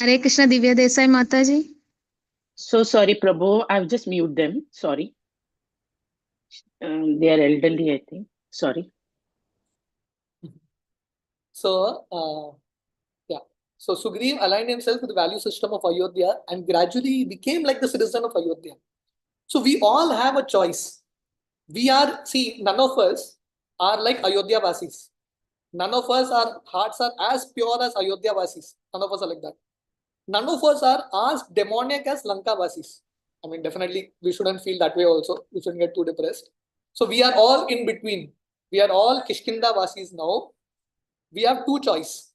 Speaker 6: Hare Krishna Divya Desai Mataji.
Speaker 2: So sorry, Prabhu. I've just mute them. Sorry. They are elderly, I think. Sorry.
Speaker 5: So, So Sugriv aligned himself with the value system of Ayodhya and gradually became like the citizen of Ayodhya. So we all have a choice. None of us are like Ayodhya Vasis. None of us, our hearts are as pure as Ayodhya Vasis. None of us are like that. None of us are as demoniac as Lanka Vasis. I mean, definitely we shouldn't feel that way also. We shouldn't get too depressed. So we are all in between. We are all Kishkinda Vasis now. We have two choices.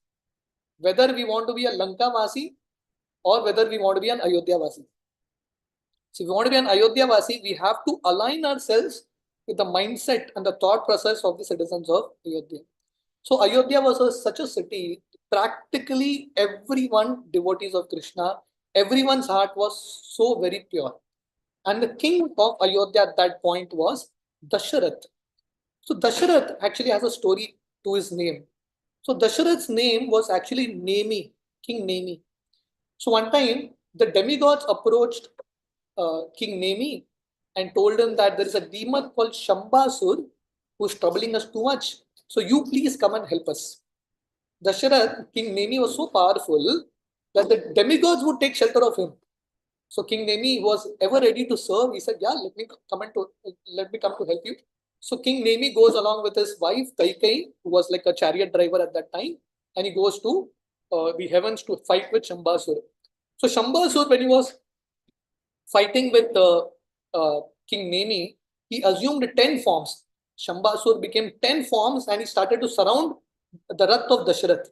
Speaker 5: Whether we want to be a Lanka Vasi or whether we want to be an Ayodhya Vasi. So if we want to be an Ayodhya Vasi, we have to align ourselves with the mindset and the thought process of the citizens of Ayodhya. So Ayodhya was such a city, practically everyone devotees of Krishna, everyone's heart was so very pure. And the king of Ayodhya at that point was Dasharath. So Dasharath actually has a story to his name. So Dasharath's name was actually Nemi, King Nemi. So one time the demigods approached King Nemi and told him that there is a demon called Shambasur who is troubling us too much. So you please come and help us. Dasharath, King Nemi was so powerful that the demigods would take shelter of him. So King Nemi was ever ready to serve. He said, "Yeah, let me come to help you." So King Nemi goes along with his wife Kaikai, who was like a chariot driver at that time, and he goes to the heavens to fight with Shambasur. So Shambasur, when he was fighting with King Nemi, he assumed 10 forms. Shambasur became 10 forms and he started to surround the Rath of Dasharath.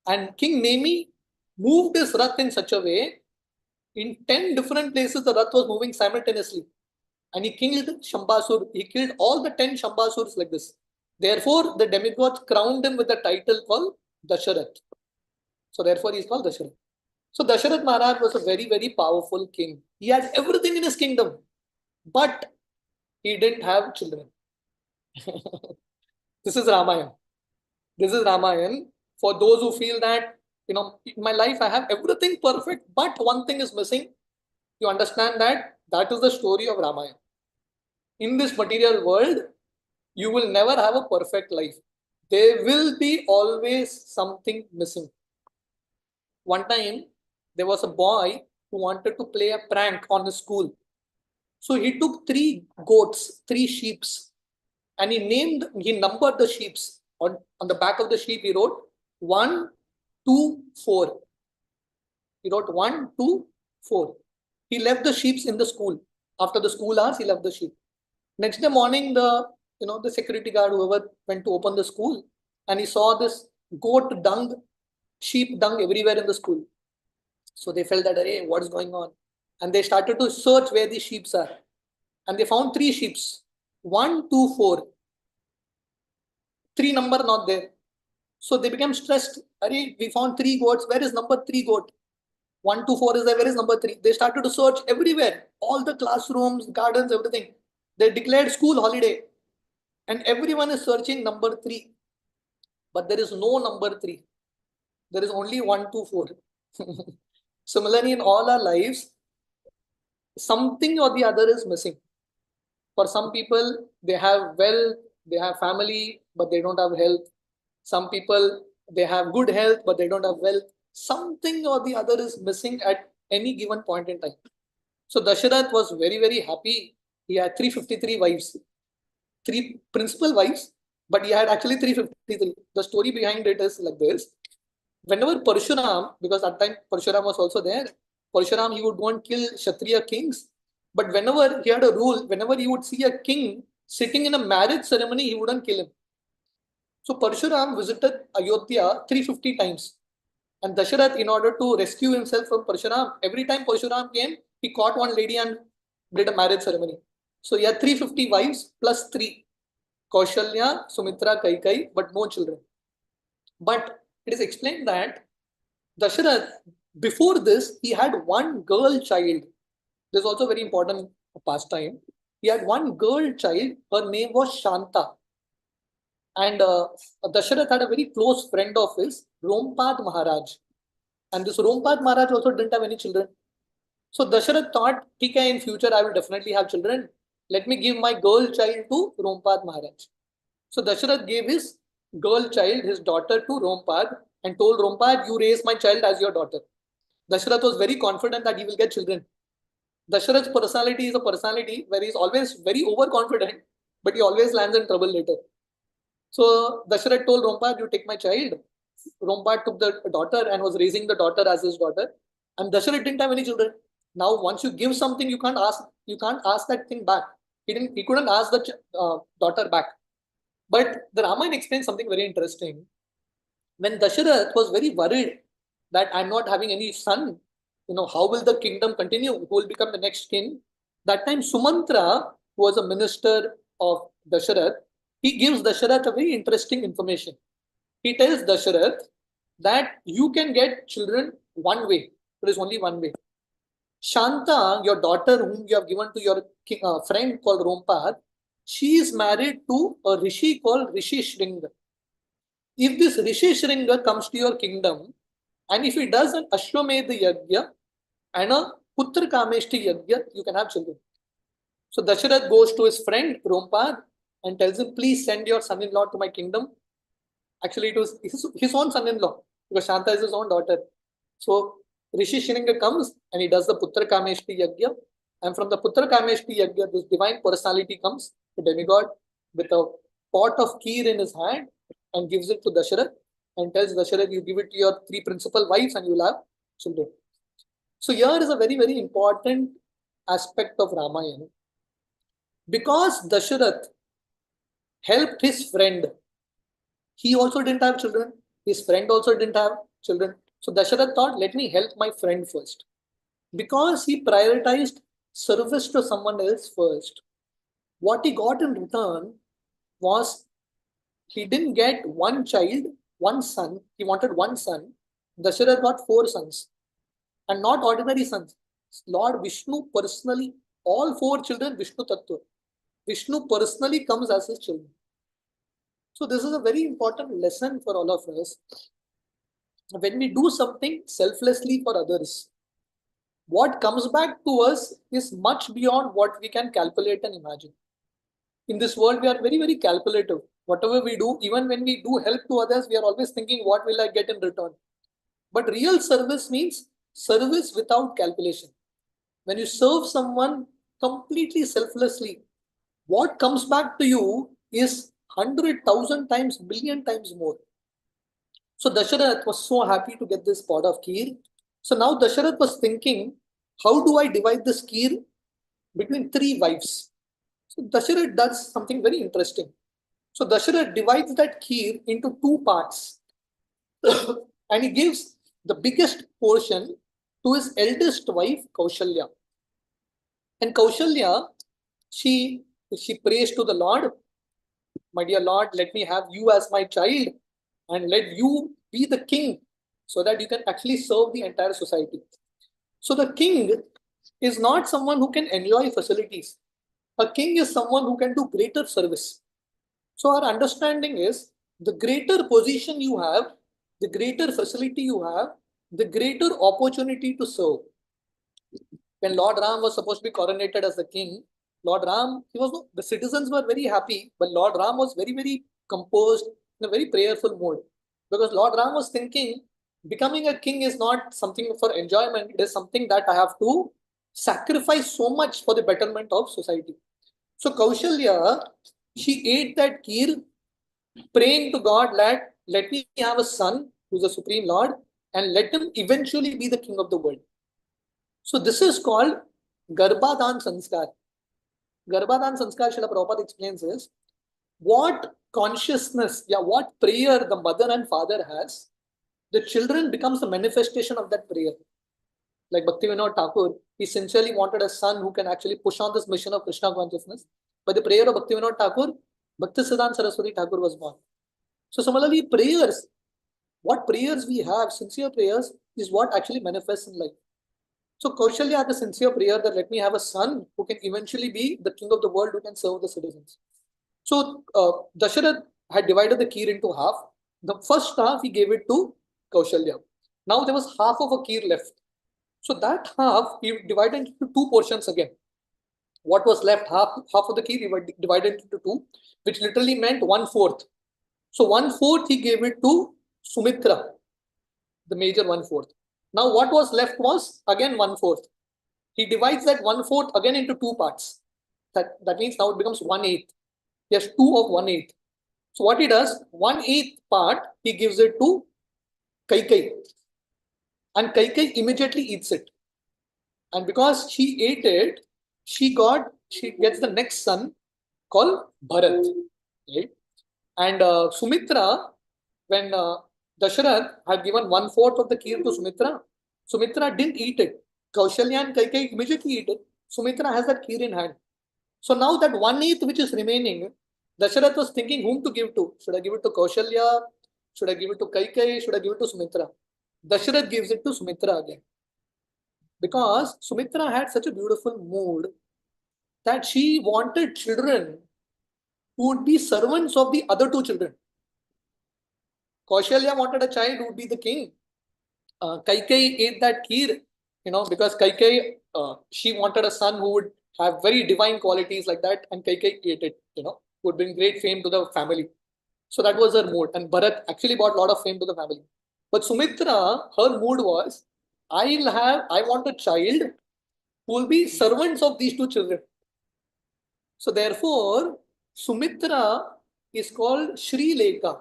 Speaker 5: And King Nemi moved his Rath in such a way, in 10 different places the Rath was moving simultaneously. And he killed Shambasur. He killed all the 10 Shambasurs like this. Therefore, the demigods crowned him with the title called Dasharath. So therefore, he is called Dasharath. So Dasharath Maharaj was a very, very powerful king. He had everything in his kingdom, but he didn't have children. This is Ramayana. This is Ramayana. For those who feel that, in my life I have everything perfect, but one thing is missing, you understand that that is the story of Ramayana. In this material world, you will never have a perfect life. There will be always something missing. One time, there was a boy who wanted to play a prank on his school. So he took 3 goats, 3 sheep, and he numbered the sheep. On the back of the sheep, he wrote 1, 2, 4. He wrote 1, 2, 4. He left the sheep in the school. After the school hours, he left the sheep. Next day morning, the security guard, whoever went to open the school, and he saw this goat dung, sheep dung everywhere in the school. So they felt that, hey, what is going on? And they started to search where the sheep are. And they found 3 sheep. 1, 2, 4. 3 number not there. So they became stressed. Arey, we found 3 goats. Where is number 3 goat? 1, 2, 4 is there. Where is number 3? They started to search everywhere. All the classrooms, gardens, everything. They declared school holiday. And everyone is searching number 3. But there is no number 3. There is only 1, 2, 4. Similarly, in all our lives, something or the other is missing. For some people, they have wealth, they have family, but they don't have health. Some people, they have good health, but they don't have wealth. Something or the other is missing at any given point in time. So Dasharath was very, very happy. He had 353 wives, 3 principal wives, but he had actually 353. The story behind it is like this. Whenever Parshuram, because at that time Parshuram was also there, Parshuram, he would go and kill Kshatriya kings. But whenever he had a rule, whenever he would see a king sitting in a marriage ceremony, he wouldn't kill him. So Parshuram visited Ayodhya 350 times. And Dasharath, in order to rescue himself from Parshuram, every time Parshuram came, he caught one lady and did a marriage ceremony. So he had 350 wives plus 3. Kaushalya, Sumitra, Kaikai, but no children. But it is explained that Dasharath, before this, he had one girl child. This is also very important pastime. He had one girl child. Her name was Shanta. And Dasharath had a very close friend of his, Rompad Maharaj. And this Rompad Maharaj also didn't have any children. So Dasharath thought, okay, in future I will definitely have children. Let me give my girl child to Rompad Maharaj. So Dasharath gave his girl child, his daughter, to Rompad and told Rompad, you raise my child as your daughter. Dasharath was very confident that he will get children. Dasharath's personality is a personality where he is always very overconfident, but he always lands in trouble later. So Dasharath told Rompad, you take my child. Rompad took the daughter and was raising the daughter as his daughter. And Dasharath didn't have any children. Now, once you give something, you can't ask that thing back. He couldn't ask the daughter back. But the Ramayana explains something very interesting. When Dasharath was very worried that I'm not having any son, how will the kingdom continue? Who will become the next king? That time Sumantra, who was a minister of Dasharath, he gives Dasharath a very interesting information. He tells Dasharath that you can get children one way. There is only one way. Shanta, your daughter whom you have given to your friend called Rompad, she is married to a rishi called Rishi Shringa. If this Rishi Shringa comes to your kingdom, and if he does an Ashwamedha Yajna and a Putra Kameshti Yajna, you can have children. So Dasharath goes to his friend Rompad and tells him, please send your son-in-law to my kingdom. Actually, it was his own son-in-law because Shanta is his own daughter. So Rishi Shringa comes and he does the Putra Kameshti Yajna. And from the Putra Kameshti Yajna, this divine personality comes, the demigod, with a pot of kheer in his hand and gives it to Dasharath and tells Dasharath, you give it to your 3 principal wives and you will have children. So here is a very, very important aspect of Ramayana. Because Dasharath helped his friend, he also didn't have children. His friend also didn't have children. So Dasharath thought, let me help my friend first. Because he prioritized service to someone else first, what he got in return was he didn't get one child, one son. He wanted one son. Dasharath got 4 sons. And not ordinary sons. Lord Vishnu personally, all 4 children, Vishnu Tattva. Vishnu personally comes as his children. So this is a very important lesson for all of us. When we do something selflessly for others, what comes back to us is much beyond what we can calculate and imagine. In this world, we are very, very calculative. Whatever we do, even when we do help to others, we are always thinking, what will I get in return? But real service means service without calculation. When you serve someone completely selflessly, what comes back to you is 100,000 times, billion times more. So Dasharath was so happy to get this pot of kheer. So now Dasharath was thinking, how do I divide this kheer between 3 wives? So Dasharath does something very interesting. So Dasharath divides that kheer into 2 parts. And he gives the biggest portion to his eldest wife, Kaushalya. And Kaushalya, she prays to the Lord, my dear Lord, let me have you as my child and let you be the king so that you can actually serve the entire society. So the king is not someone who can enjoy facilities. A king is someone who can do greater service. So our understanding is the greater position you have, the greater facility you have, the greater opportunity to serve. When Lord Ram was supposed to be coronated as the king, Lord Ram, the citizens were very happy, but Lord Ram was very, very composed, in a very prayerful mode. Because Lord Ram was thinking, becoming a king is not something for enjoyment, it is something that I have to sacrifice so much for the betterment of society. So Kaushalya, she ate that kheer, praying to God, let me have a son who's the Supreme Lord, and let him eventually be the king of the world. So this is called Garbhadan Sanskar. Garbhadan Sanskar, Srila Prabhupada explains is, what consciousness, what prayer the mother and father has, the children becomes the manifestation of that prayer. Like Bhaktivinoda Thakur, he sincerely wanted a son who can actually push on this mission of Krishna consciousness. By the prayer of Bhaktivinoda Thakur, Bhaktisiddhanta Saraswati Thakur was born. So similarly, prayers, what prayers we have, sincere prayers, is what actually manifests in life. So Kaushalya had a sincere prayer that let me have a son who can eventually be the king of the world, who can serve the citizens. So Dasharath had divided the kheer into half. The first half he gave it to Kaushalya. Now there was half of a kheer left. So that half he divided into two portions again. What was left, half of the kheer he divided into two, which literally meant 1/4. So 1/4 he gave it to Sumitra, the major 1/4. Now what was left was again 1/4. He divides that 1/4 again into two parts. That means now it becomes 1/8. He has 2 of 1/8. So what he does, 1/8 part he gives it to Kaikai, and Kaikai immediately eats it. And because she ate it, she gets the next son called Bharat. Right? And Sumitra, when Dasharath had given 1/4 of the kheer to Sumitra, Sumitra didn't eat it. Kaushalya and Kaikai immediately eat it. Sumitra has that kheer in hand. So now that 1/8 which is remaining, Dasharath was thinking whom to give to. Should I give it to Kaushalya? Should I give it to Kaikai? Should I give it to Sumitra? Dasharath gives it to Sumitra again. Because Sumitra had such a beautiful mood that she wanted children who would be servants of the other two children. Kaushalya wanted a child who would be the king. Kaikai ate that kheer, because Kaikai, she wanted a son who would have very divine qualities like that, and Kaikai ate it, would bring great fame to the family. So that was her mood. And Bharat actually brought a lot of fame to the family. But Sumitra, her mood was, I want a child who will be servants of these two children. So therefore, Sumitra is called Shri Lekha.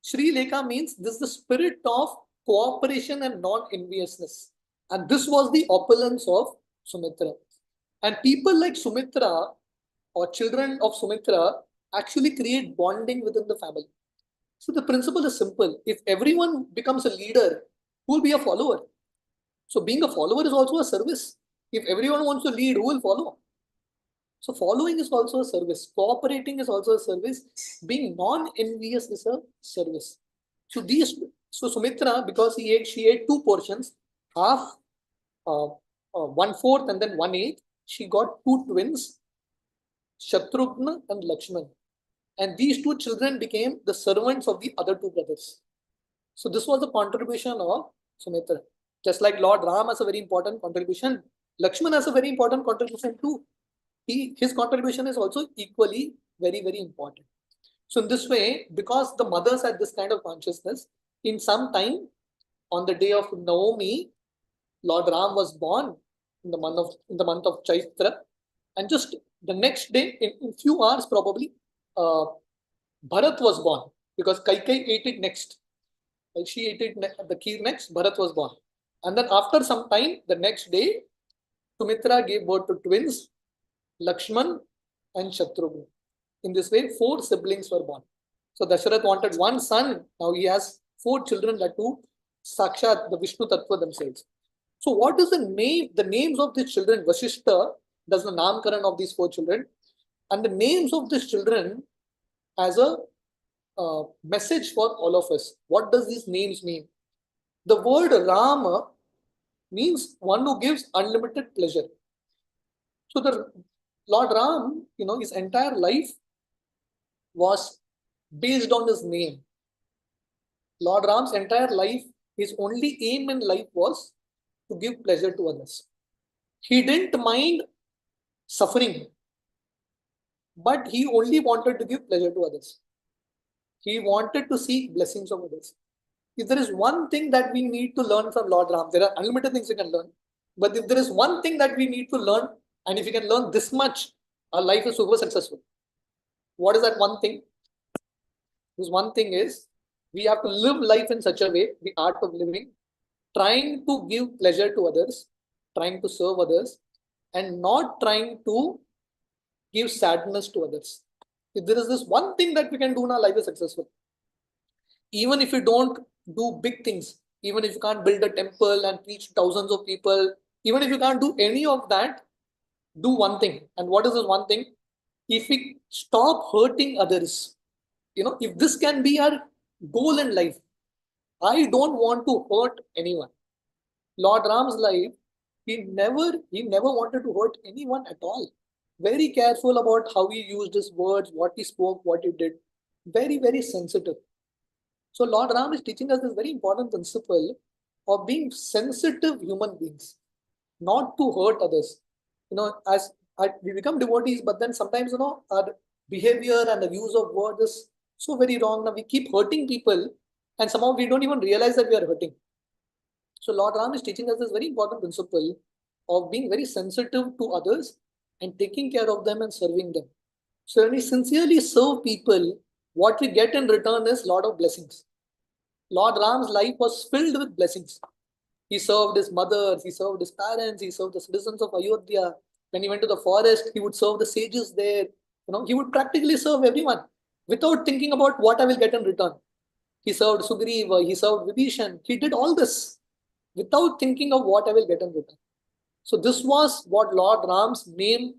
Speaker 5: Shri Lekha means this is the spirit of cooperation and non-enviousness. And this was the opulence of Sumitra. And people like Sumitra or children of Sumitra actually create bonding within the family. So the principle is simple. If everyone becomes a leader, who will be a follower? So being a follower is also a service. If everyone wants to lead, who will follow? So following is also a service. Cooperating is also a service. Being non-envious is a service. So Sumitra, because she ate two portions, half, 1/4 and then 1/8, she got two twins, Shatrughna and Lakshman. And these two children became the servants of the other two brothers. So this was the contribution of Sumitra. Just like Lord Ram has a very important contribution, Lakshman has a very important contribution too. His contribution is also equally very, very important. So in this way, because the mothers had this kind of consciousness, in some time, on the day of Navami, Lord Ram was born in the month of Chaitra, and just the next day, in few hours probably, Bharat was born, because Kaikai ate it next. She ate it the kheer next. Bharat was born, and then after some time, the next day, Sumitra gave birth to twins, Lakshman and Shatrughna. In this way, 4 siblings were born. So Dasharath wanted one son. Now he has 4 children, that too, Sakshat, the Vishnu Tattva themselves. So what is the name? The names of these children, Vasishta does the Namkaran of these 4 children. And the names of these children as a message for all of us. What does these names mean? The word Rama means one who gives unlimited pleasure. So the Lord Ram, his entire life was based on his name. Lord Ram's entire life, his only aim in life was to give pleasure to others. He didn't mind suffering, but he only wanted to give pleasure to others. He wanted to seek blessings of others. If there is one thing that we need to learn from Lord Ram, there are unlimited things we can learn, but if there is one thing that we need to learn, and if we can learn this much, our life is super successful. What is that one thing? This one thing is, we have to live life in such a way, the art of living, trying to give pleasure to others, trying to serve others, and not trying to give sadness to others. If there is this one thing that we can do in our life is successful. Even if we don't do big things. Even if you can't build a temple and preach to thousands of people, even if you can't do any of that, do one thing. And what is this one thing? If we stop hurting others, if this can be our goal in life, I don't want to hurt anyone. Lord Ram's life, he never wanted to hurt anyone at all. Very careful about how he used his words, what he spoke, what he did. Very, very sensitive. So Lord Ram is teaching us this very important principle of being sensitive human beings, not to hurt others. As we become devotees, but then sometimes our behavior and the use of words is so very wrong. Now we keep hurting people, and somehow we don't even realize that we are hurting. So Lord Ram is teaching us this very important principle of being very sensitive to others and taking care of them and serving them. So when we sincerely serve people, what we get in return is a lot of blessings. Lord Ram's life was filled with blessings. He served his mother, he served his parents, he served the citizens of Ayodhya. When he went to the forest, he would serve the sages there. He would practically serve everyone without thinking about what I will get in return. He served Sugriva, he served Vibhishan. He did all this without thinking of what I will get in return. So this was what Lord Ram's name,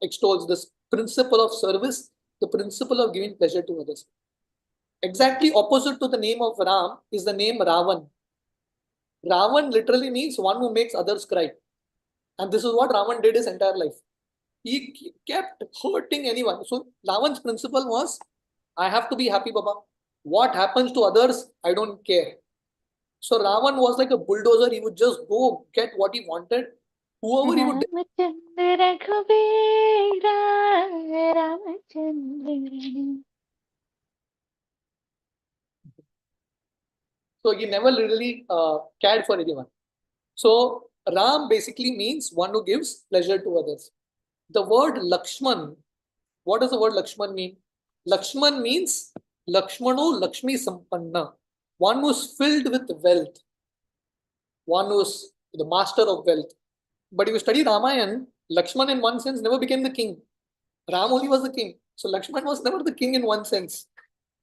Speaker 5: extols, this principle of service, the principle of giving pleasure to others. Exactly opposite to the name of Ram is the name Ravan. Ravan literally means one who makes others cry. And this is what Ravan did his entire life. He kept hurting anyone. So Ravan's principle was, I have to be happy, Baba. What happens to others, I don't care. So Ravan was like a bulldozer. He would just go get what he wanted. Whoever he would. So he never really cared for anyone. So Ram basically means one who gives pleasure to others. The word Lakshman, what does the word Lakshman mean? Lakshman means Lakshmano Lakshmi Sampanna, one who's filled with wealth, one who's the master of wealth. But if you study Ramayana, Lakshman in one sense never became the king. Ram only was the king. So Lakshman was never the king in one sense.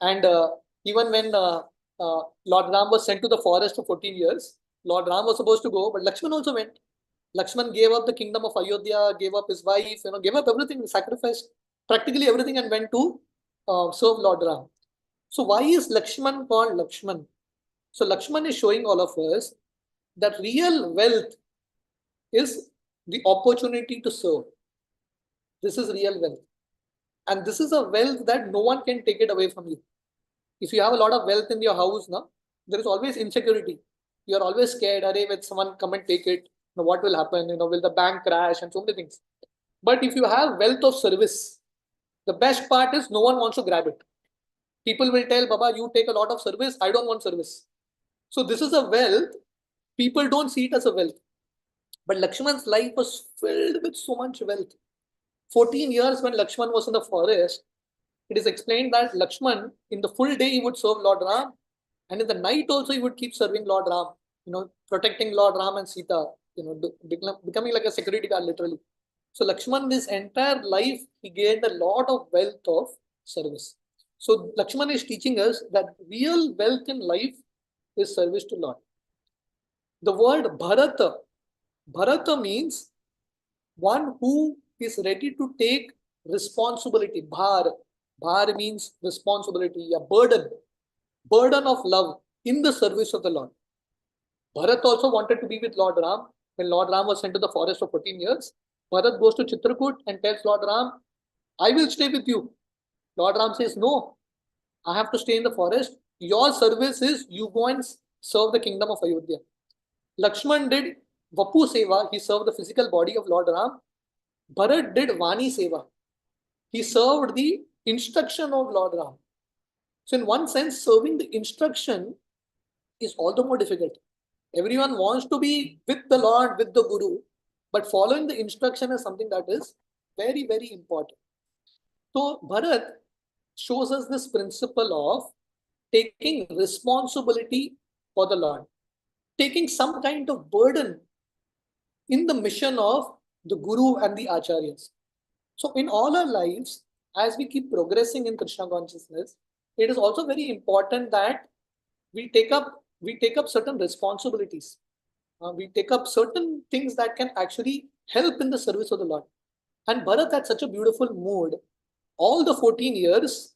Speaker 5: And even when Lord Ram was sent to the forest for 14 years, Lord Ram was supposed to go, but Lakshman also went. Lakshman gave up the kingdom of Ayodhya, gave up his wife, gave up everything, sacrificed practically everything and went to serve Lord Ram. So why is Lakshman called Lakshman? So Lakshman is showing all of us that real wealth is the opportunity to serve. This is real wealth. And this is a wealth that no one can take it away from you. If you have a lot of wealth in your house, now there is always insecurity. You are always scared, when someone come and take it, what will happen? Will the bank crash and so many things. But if you have wealth of service, the best part is no one wants to grab it. People will tell, Baba, you take a lot of service. I don't want service. So this is a wealth. People don't see it as a wealth. But Lakshman's life was filled with so much wealth. 14 years when Lakshman was in the forest, it is explained that Lakshman, in the full day, he would serve Lord Ram. And in the night also, he would keep serving Lord Ram, protecting Lord Ram and Sita, becoming like a security guard, literally. So Lakshman, this entire life, he gained a lot of wealth of service. So Lakshman is teaching us that real wealth in life is service to Lord. The word Bharata means one who is ready to take responsibility. Bhar means responsibility, a burden of love in the service of the Lord. Bharat also wanted to be with Lord Ram. When Lord Ram was sent to the forest for 14 years, Bharat goes to Chitrakoot and tells Lord Ram, I will stay with you. Lord Ram says, no, I have to stay in the forest. Your service is you go and serve the kingdom of Ayodhya. Lakshman did Vapu Seva. He served the physical body of Lord Ram. Bharat did Vani Seva. He served the instruction of Lord Ram. So in one sense, serving the instruction is all the more difficult. Everyone wants to be with the Lord, with the Guru, but following the instruction is something that is very, very important. So Bharat shows us this principle of taking responsibility for the Lord, taking some kind of burden in the mission of the Guru and the Acharyas. So in all our lives, as we keep progressing in Krishna consciousness, it is also very important that we take up certain responsibilities. We take up certain things that can actually help in the service of the Lord. And Bharat had such a beautiful mood. All the 14 years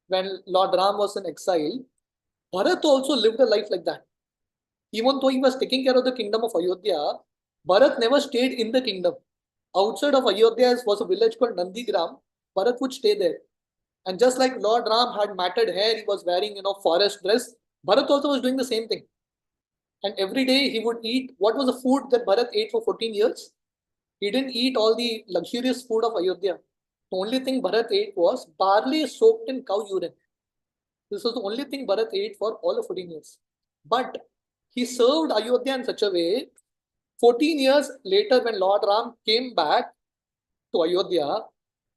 Speaker 5: when Lord Ram was in exile, Bharat also lived a life like that. Even though he was taking care of the kingdom of Ayodhya, Bharat never stayed in the kingdom. Outside of Ayodhya was a village called Nandigram. Bharat would stay there. And just like Lord Ram had matted hair, he was wearing, forest dress. Bharat also was doing the same thing. And every day he would eat. What was the food that Bharat ate for 14 years? He didn't eat all the luxurious food of Ayodhya. The only thing Bharat ate was barley soaked in cow urine. This was the only thing Bharat ate for all of 14 years. But he served Ayodhya in such a way, 14 years later when Lord Ram came back to Ayodhya,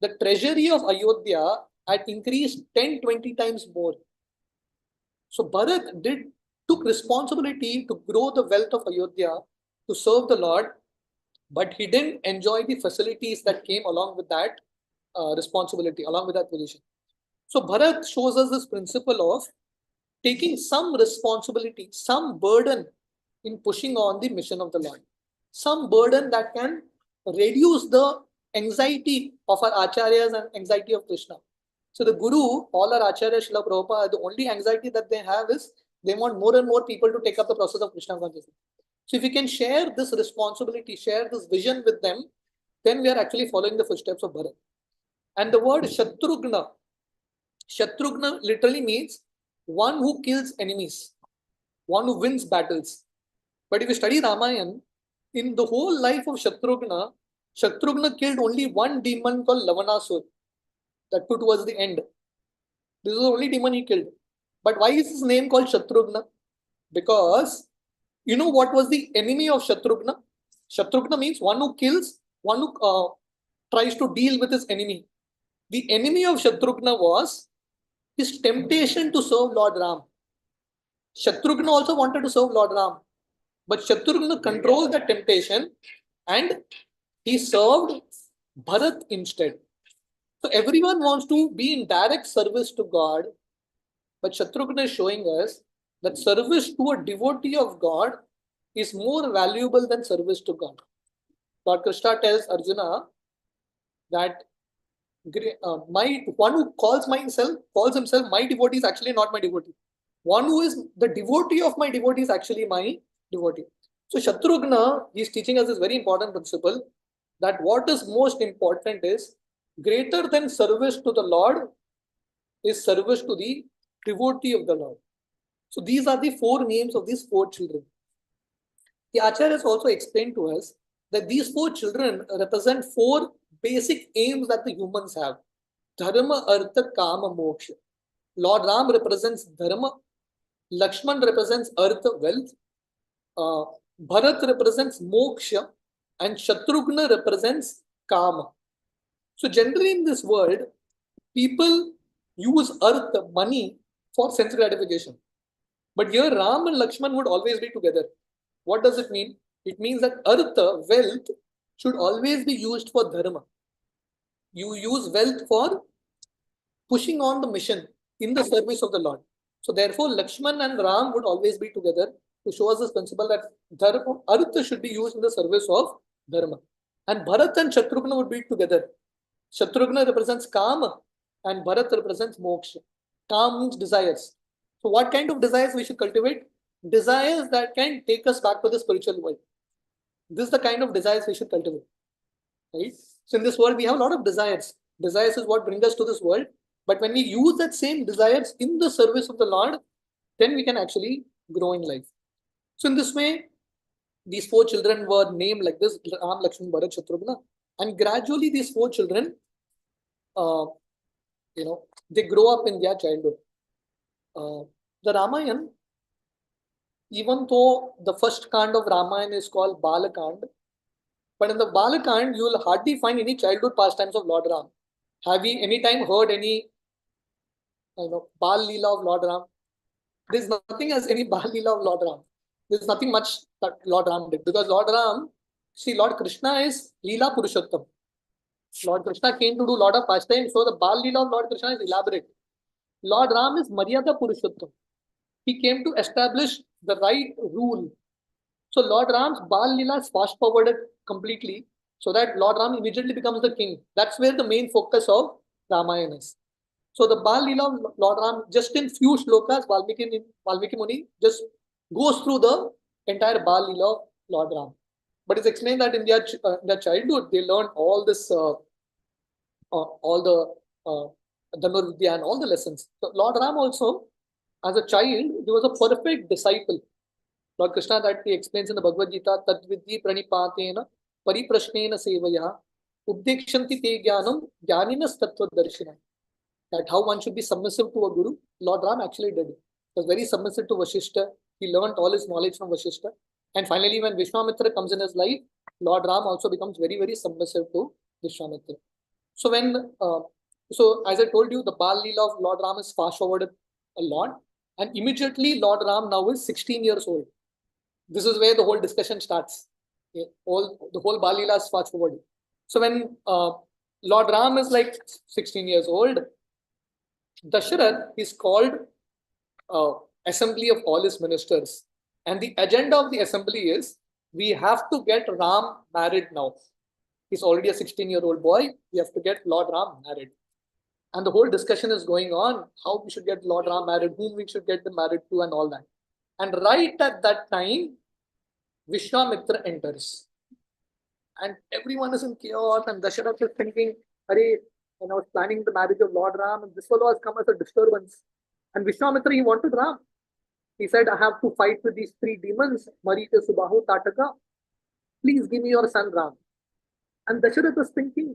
Speaker 5: the treasury of Ayodhya had increased 10-20 times more. So Bharat took responsibility to grow the wealth of Ayodhya, to serve the Lord, but he didn't enjoy the facilities that came along with that responsibility, along with that position. So Bharat shows us this principle of taking some responsibility, some burden in pushing on the mission of the Lord, some burden that can reduce the anxiety of our acharyas and anxiety of Krishna. So the Guru, all our acharyas, Srila Prabhupada, the only anxiety that they have is they want more and more people to take up the process of Krishna consciousness. So if we can share this responsibility, share this vision with them, then we are actually following the footsteps of Bharat. And the word Shatrugna literally means one who kills enemies, one who wins battles. But if you study Ramayana, in the whole life of Shatrugna killed only one demon called Lavanasur. That too towards the end. This is the only demon he killed. But why is his name called Shatrugna? Because you know what was the enemy of Shatrugna? Shatrugna means one who kills, one who tries to deal with his enemy. The enemy of Shatrugna was his temptation to serve Lord Ram. Shatrugna also wanted to serve Lord Ram. But Shatrugna controlled the temptation and he served Bharat instead. So everyone wants to be in direct service to God, but Shatrugna is showing us that service to a devotee of God is more valuable than service to God. Lord Krishna tells Arjuna that my one who calls himself my devotee is actually not my devotee. One who is the devotee of my devotee is actually my devotee. So Shatrugna is teaching us this very important principle that what is most important is greater than service to the Lord is service to the devotee of the Lord. So these are the four names of these four children. The Acharyas also explained to us that these four children represent four basic aims that the humans have. Dharma, Artha, Kama, Moksha. Lord Ram represents Dharma. Lakshman represents Artha, wealth. Bharat represents Moksha. And Shatrugna represents Kama. So generally in this world, people use Artha, money, for sense gratification. But here Ram and Lakshman would always be together. What does it mean? It means that Artha, wealth, should always be used for Dharma. You use wealth for pushing on the mission in the service of the Lord. So therefore, Lakshman and Ram would always be together to show us this principle that Dharma, Artha should be used in the service of Dharma. And Bharat and Shatrugna would be together. Shatrugna represents Kama and Bharat represents Moksha. Kama means desires. So what kind of desires we should cultivate? Desires that can take us back to the spiritual world. This is the kind of desires we should cultivate. Right? So in this world, we have a lot of desires. Desires is what brings us to this world. But when we use that same desires in the service of the Lord, then we can actually grow in life. So in this way, these four children were named like this: Ram, Lakshman, Bharat, Shatrugna. And gradually these four children, they grow up in their childhood. The Ramayana, even though the first kand of Ramayana is called Balkand, but in the Balkand, you will hardly find any childhood pastimes of Lord Ram. Have we any time heard any Bal Leela of Lord Ram? There is nothing as any Bal Leela of Lord Ram. There is nothing much that Lord Ram did, because Lord Krishna is Leela Purushottam. Lord Krishna came to do a lot of pastimes, so the Bal Leela of Lord Krishna is elaborate. Lord Ram is Maryada Purushottam. he came to establish the right rule. So Lord Ram's Bal Leela is fast forwarded completely so that Lord Ram immediately becomes the king. That's where the main focus of Ramayana is. So the Bal Leela of Lord Ram, just in few shlokas, Valmiki Muni just goes through the entire Bal Leela of Lord Ram. But it's explained that in their childhood, they learned all this, all the Dhanur Vidya and all the lessons. So Lord Ram also, as a child, he was a perfect disciple. Lord Krishna, that he explains in the Bhagavad Gita, Tadvidhi pranipatena pariprashnena sevaya uddekshanti te jnanam jnaninas tattva darshina. That how one should be submissive to a guru. Lord Ram actually did. He was very submissive to Vashishta. He learned all his knowledge from Vashishta. And finally, when Vishwamitra comes in his life, Lord Ram also becomes very, very submissive to Vishwamitra. So so as I told you, the Bal Leela of Lord Ram is fast forwarded a lot. And immediately Lord Ram now is 16 years old. This is where the whole discussion starts. The whole Bal Leela is fast forwarded. So when Lord Ram is like 16 years old, Dasharath is called assembly of all his ministers. And the agenda of the assembly is, we have to get Ram married now. He's already a 16-year-old boy. We have to get Lord Ram married. And the whole discussion is going on, how we should get Lord Ram married, whom we should get them married to and all that. And right at that time, Vishwamitra enters. And everyone is in chaos, and Dasharath is thinking, Hare, when I was planning the marriage of Lord Ram, and this fellow has come as a disturbance. And Vishwamitra, he wanted Ram. He said, I have to fight with these three demons, Marita, Subahu, Tataka. Please give me your son Ram. And Dasharath was thinking,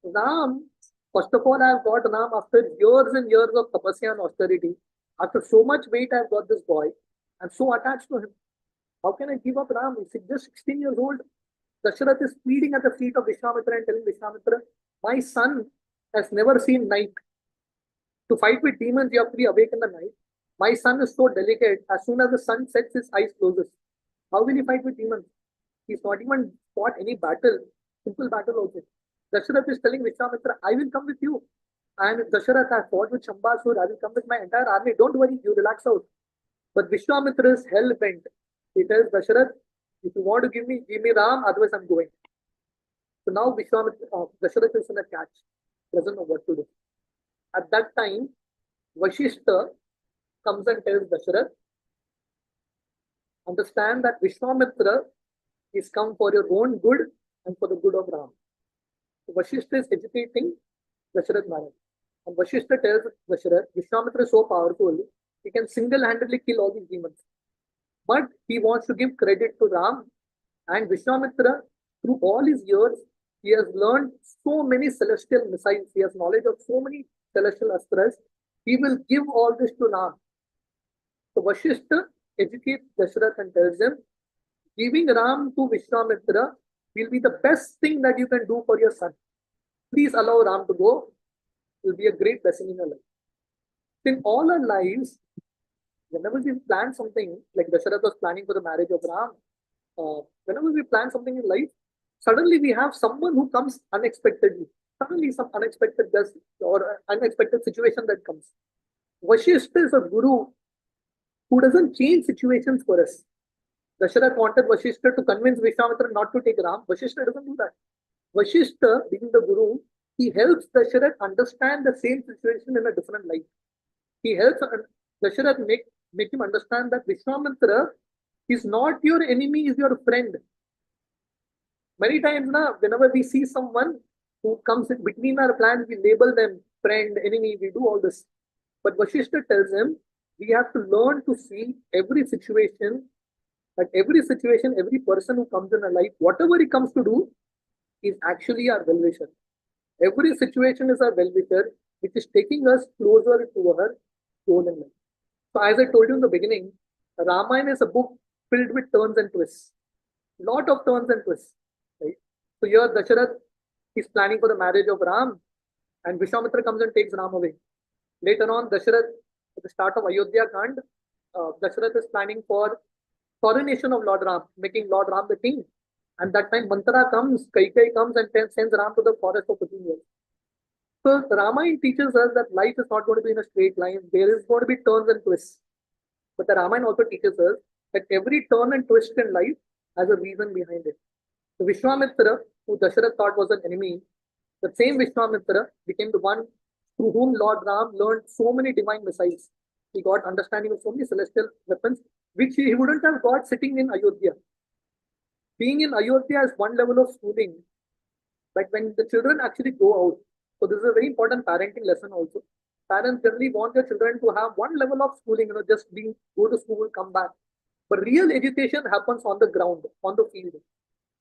Speaker 5: Ram, first of all, I have got Ram after years and years of tapasya and austerity. After so much weight, I have got this boy. I'm so attached to him. How can I give up Ram? He's just 16 years old. Dasharath is pleading at the feet of Vishwamitra and telling Vishwamitra, my son has never seen night. To fight with demons, you have to be awake in the night. My son is so delicate. As soon as the sun sets, his eyes closes. How will he fight with demons? He's not even fought any battle, simple battle also. Dasharath is telling Vishwamitra, I will come with you. And Dasharath, I fought with Shambhasur. I will come with my entire army. Don't worry, you relax out. But Vishwamitra is hell bent. He tells Dasharath, if you want to give me Ram, otherwise I'm going. So now Dasharath is in a catch. Doesn't know what to do. At that time, Vashishta comes and tells Dasharath, understand that Vishwamitra is come for your own good and for the good of Ram. So Vashishta is educating Dasharath Maharaj. And Vashishta tells Dasharath, Vishwamitra is so powerful, he can single-handedly kill all these demons. But he wants to give credit to Ram, and Vishwamitra, through all his years, he has learned so many celestial missiles. He has knowledge of so many celestial astras. He will give all this to Ram. So Vashishta educates Dasharath and tells him, giving Ram to Vishwamitra will be the best thing that you can do for your son. Please allow Ram to go. It will be a great blessing in your life. In all our lives, whenever we plan something, like Dasharath was planning for the marriage of Ram, whenever we plan something in life, suddenly we have someone who comes unexpectedly. Suddenly some unexpected guest or unexpected situation that comes. Vashishta is a guru who doesn't change situations for us. Dasharath wanted Vashishta to convince Vishwamitra not to take Ram. Vashishta doesn't do that. Vashishta, being the guru, he helps Dasharath understand the same situation in a different light. He helps Dasharath make him understand that Vishwamitra is not your enemy, is your friend. Many times now, whenever we see someone who comes in between our plans, we label them friend, enemy, we do all this. But Vashishta tells him, we have to learn to see every situation, every person who comes in our life, whatever he comes to do, is actually our well-wisher. Every situation is our well-wisher, which is taking us closer to our goal in life. So as I told you in the beginning, Ramayana is a book filled with turns and twists. Lot of turns and twists. Right? So here Dasharath is planning for the marriage of Ram, and Vishwamitra comes and takes Ram away. Later on, Dasharath, at the start of Ayodhya Kand, Dasharath is planning for coronation of Lord Ram, making Lord Ram the king. And that time Manthara comes, Kaikai comes and sends Ram to the forest for 15 years. So Ramayana teaches us that life is not going to be in a straight line. There is going to be turns and twists. But the Ramayana also teaches us that every turn and twist in life has a reason behind it. So Vishwamitra, who Dasharath thought was an enemy, the same Vishwamitra became the one through whom Lord Ram learned so many divine missiles. He got understanding of so many celestial weapons, which he wouldn't have got sitting in Ayodhya. Being in Ayodhya is one level of schooling, but when the children actually go out, so this is a very important parenting lesson also. Parents generally want their children to have one level of schooling, just being go to school, come back. But real education happens on the ground, on the field.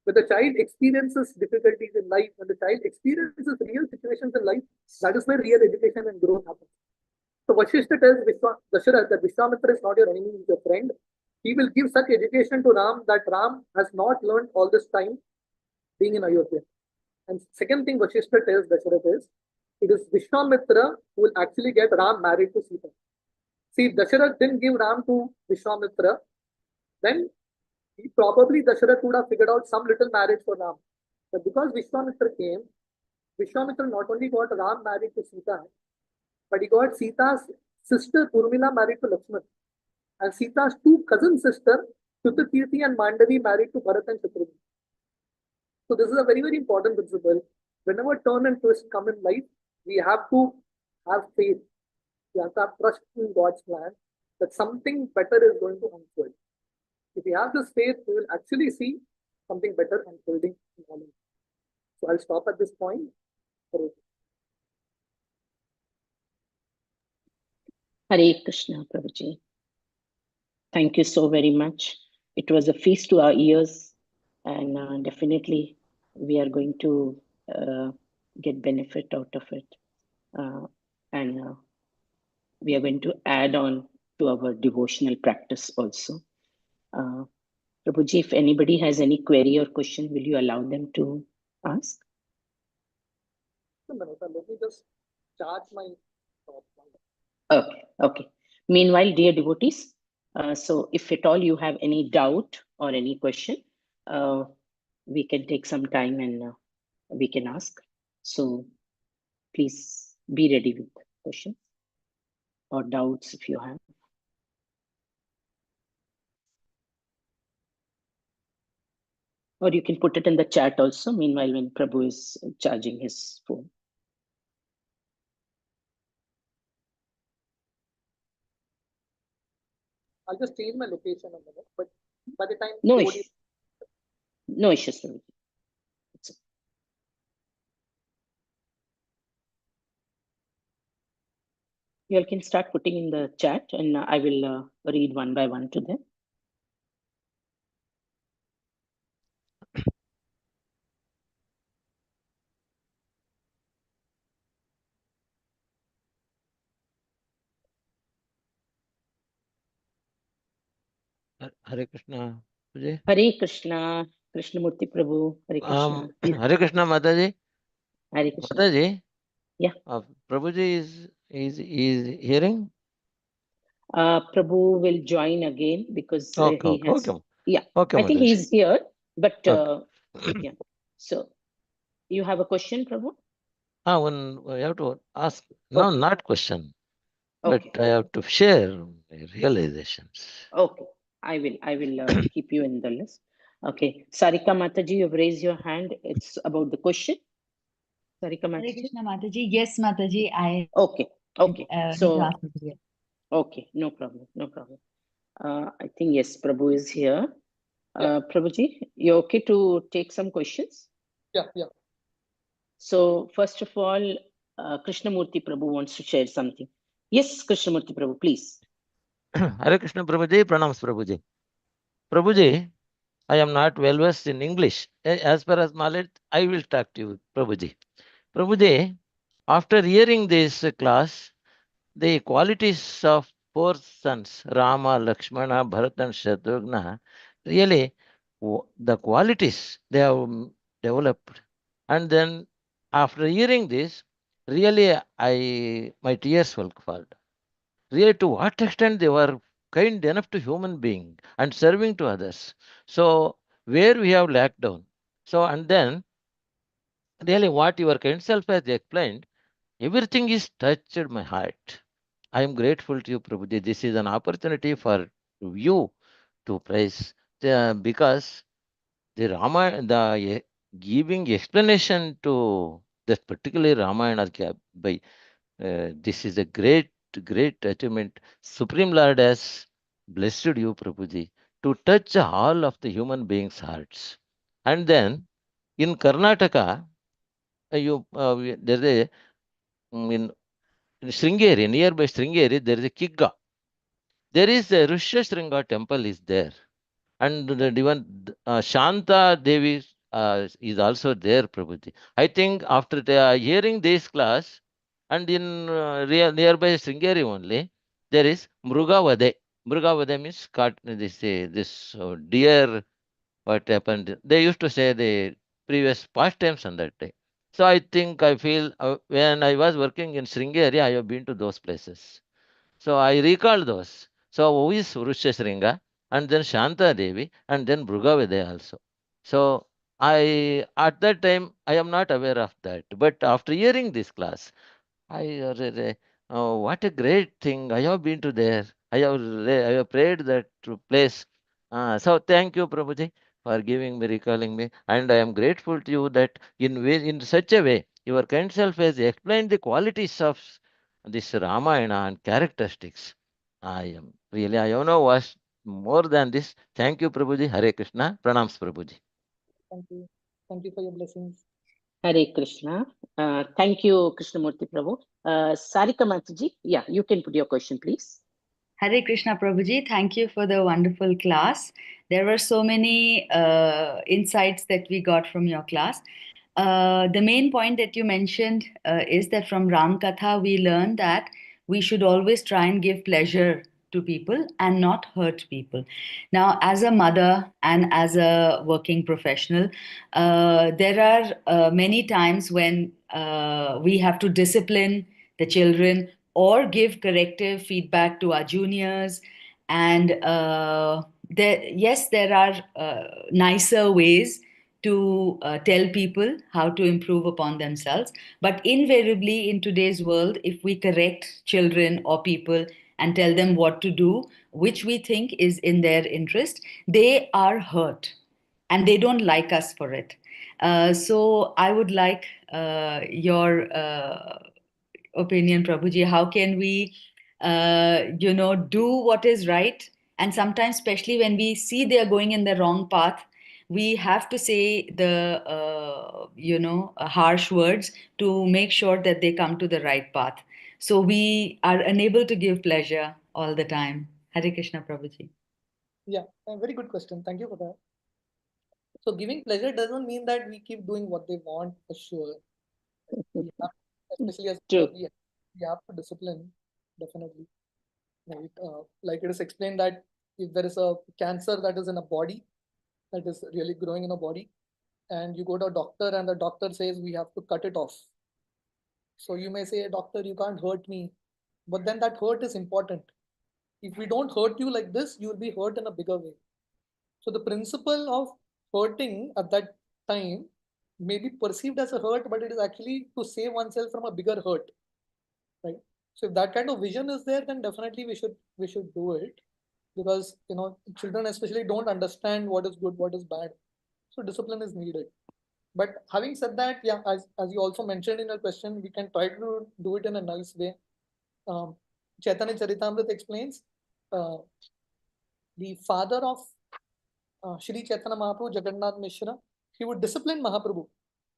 Speaker 5: When the child experiences difficulties in life, when the child experiences real situations in life, that is where real education and growth happens. So Vashishta tells Dasharath that Vishwamitra is not your enemy, he is your friend. He will give such education to Ram that Ram has not learned all this time being in Ayodhya. And second thing Vashishta tells Dasharath is, it is Vishwamitra who will actually get Ram married to Sita. See, if Dasharath didn't give Ram to Vishwamitra, then probably Dasharath would have figured out some little marriage for Ram. But because Vishwamitra came, Vishwamitra not only got Ram married to Sita, but he got Sita's sister Urmila married to Lakshman. And Sita's two cousin sister, Shutakirti and Mandavi, married to Bharat and Shatrughan. So this is a very, very important principle. Whenever turn and twist come in life, we have to have faith. We have to have trust in God's plan that something better is going to unfold. If we have this faith, we will actually see something better unfolding in our life. So I'll stop at this point.
Speaker 2: Hare Krishna, Prabhuji. Thank you so very much. It was a feast to our ears, and definitely we are going to get benefit out of it. And we are going to add on to our devotional practice also. Prabhuji, if anybody has any query or question, will you allow them to ask?
Speaker 5: Let me just charge my thoughts.
Speaker 2: Okay. Meanwhile, dear devotees, so if at all you have any doubt or any question, we can take some time and we can ask. So please be ready with questions or doubts if you have. Or you can put it in the chat also, meanwhile, when Prabhu is charging his phone.
Speaker 5: I'll just change my location a minute, but by the time
Speaker 2: no issues. No issues. You all can start putting in the chat, and I will read one by one to them.
Speaker 7: Hare Krishna. Prabhuji.
Speaker 2: Hare Krishna, Krishnamurti Prabhu. Hare Krishna.
Speaker 7: Hare Krishna, Mataji.
Speaker 2: Hare Krishna.
Speaker 7: Mataji.
Speaker 2: Yeah.
Speaker 7: Prabhuji is hearing.
Speaker 2: Prabhu will join again because he has.
Speaker 7: Okay.
Speaker 2: Yeah.
Speaker 7: Okay,
Speaker 2: I think
Speaker 7: Mataji.
Speaker 2: he's here, but yeah. So you have a question, Prabhu?
Speaker 7: I have to ask. No, not question.
Speaker 2: Okay.
Speaker 7: But I have to share my realizations.
Speaker 2: Okay. I will keep you in the list. Okay. Sarika Mataji, you've raised your hand. It's about the question. Sarika Mataji.
Speaker 8: Hare Krishna Mataji. Yes, Mataji.
Speaker 2: Okay. So,
Speaker 8: yeah.
Speaker 2: okay. No problem. I think, yes, Prabhu is here. Prabhuji, you okay to take some questions?
Speaker 5: Yeah.
Speaker 2: So, first of all, Krishnamurti Prabhu wants to share something. Yes, Krishnamurti Prabhu, please.
Speaker 7: Hare Krishna Prabhuji, pranams Prabhuji. Prabhuji, I am not well versed in English. As far as knowledge, I will talk to you, Prabhuji. Prabhuji, after hearing this class, the qualities of four sons, Rama, Lakshmana, Bharat and Shatrugna, really the qualities they have developed. And then after hearing this, really my tears will fall. Really, to what extent they were kind enough to human being and serving to others. So where we have lacked down. So and then really what your kind self has explained, everything is touched my heart. I am grateful to you, Prabhuji. This is an opportunity for you to praise because the Rama, giving explanation to that particular Ramayana by this is a great, great achievement. Supreme Lord has blessed you, Prabhuji, to touch all of the human beings' hearts. And then in Karnataka, there's a in Sringeri, nearby Sringeri, there is a Kigga. There is a Rishyashringa temple is there. And the even Shanta Devi is also there, Prabhuji. I think after hearing this class, and in nearby Sringeri only, there is Mrugavade. Mrugavade means this deer. What happened? They used to say the previous past times on that day. So I think I feel when I was working in Sringeri, I have been to those places. So I recall those. So who is Vrushashringa, and then Shanta Devi, and then Brugavide also. So I at that time I am not aware of that. But after hearing this class, oh, what a great thing! I have been to there. I have prayed that place. So thank you, Prabhuji, for giving me, recalling me, and I am grateful to you that in such a way your kind self has explained the qualities of this Ramayana and characteristics. I have no was more than this. Thank you, Prabhuji. Hare Krishna. Pranams, Prabhuji.
Speaker 5: Thank you. Thank you for your blessings.
Speaker 2: Hare Krishna. Thank you, Krishnamurti Prabhu. Sarika Mataji, yeah, you can put your question, please.
Speaker 8: Hare Krishna Prabhuji, thank you for the wonderful class. There were so many insights that we got from your class. The main point that you mentioned is that from Ram Katha, we learned that we should always try and give pleasure to people and not hurt people. Now, as a mother and as a working professional, there are many times when we have to discipline the children or give corrective feedback to our juniors. And there are nicer ways to tell people how to improve upon themselves. But invariably, in today's world, if we correct children or people and tell them what to do, which we think is in their interest, they are hurt and they don't like us for it. So I would like your opinion, Prabhuji. How can we, do what is right? And sometimes, especially when we see they are going in the wrong path, we have to say the, harsh words to make sure that they come to the right path. So we are unable to give pleasure all the time. Hare Krishna, Prabhuji.
Speaker 5: Yeah, a very good question. Thank you for that. So giving pleasure doesn't mean that we keep doing what they want for sure. We have, especially as
Speaker 2: True.
Speaker 5: we have to discipline, definitely. Right? Like it is explained that if there is a cancer that is in a body, that is really growing in a body, and you go to a doctor and the doctor says we have to cut it off. So you may say, doctor, you can't hurt me, but then that hurt is important. If we don't hurt you like this, you will be hurt in a bigger way. So the principle of hurting at that time may be perceived as a hurt, but it is actually to save oneself from a bigger hurt, right? So if that kind of vision is there, then definitely we should do it, because children especially don't understand what is good, what is bad. So discipline is needed. But having said that, yeah, as you also mentioned in your question, we can try to do it in a nice way. Chaitanya Charitamrita explains the father of Shri Chaitanya Mahaprabhu, Jagannath Mishra, he would discipline Mahaprabhu,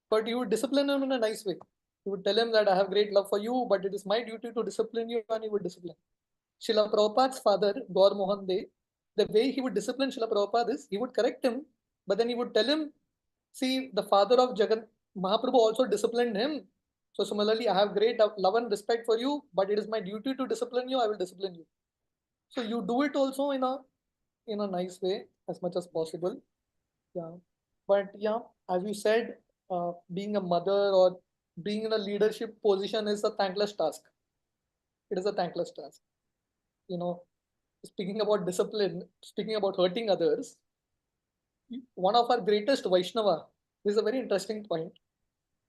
Speaker 5: but he would discipline him in a nice way. He would tell him that I have great love for you, but it is my duty to discipline you, and he would discipline. Srila Prabhupada's father, Gaur Mohan De, the way he would discipline Srila Prabhupada is, he would correct him, but then he would tell him, see, the father of Jagan, Mahaprabhu also disciplined him. So similarly, I have great love and respect for you, but it is my duty to discipline you, I will discipline you. So you do it also in a nice way as much as possible. Yeah. But yeah, as you said, being a mother or being in a leadership position is a thankless task. It is a thankless task. Speaking about discipline, speaking about hurting others, one of our greatest Vaishnava, this is a very interesting point.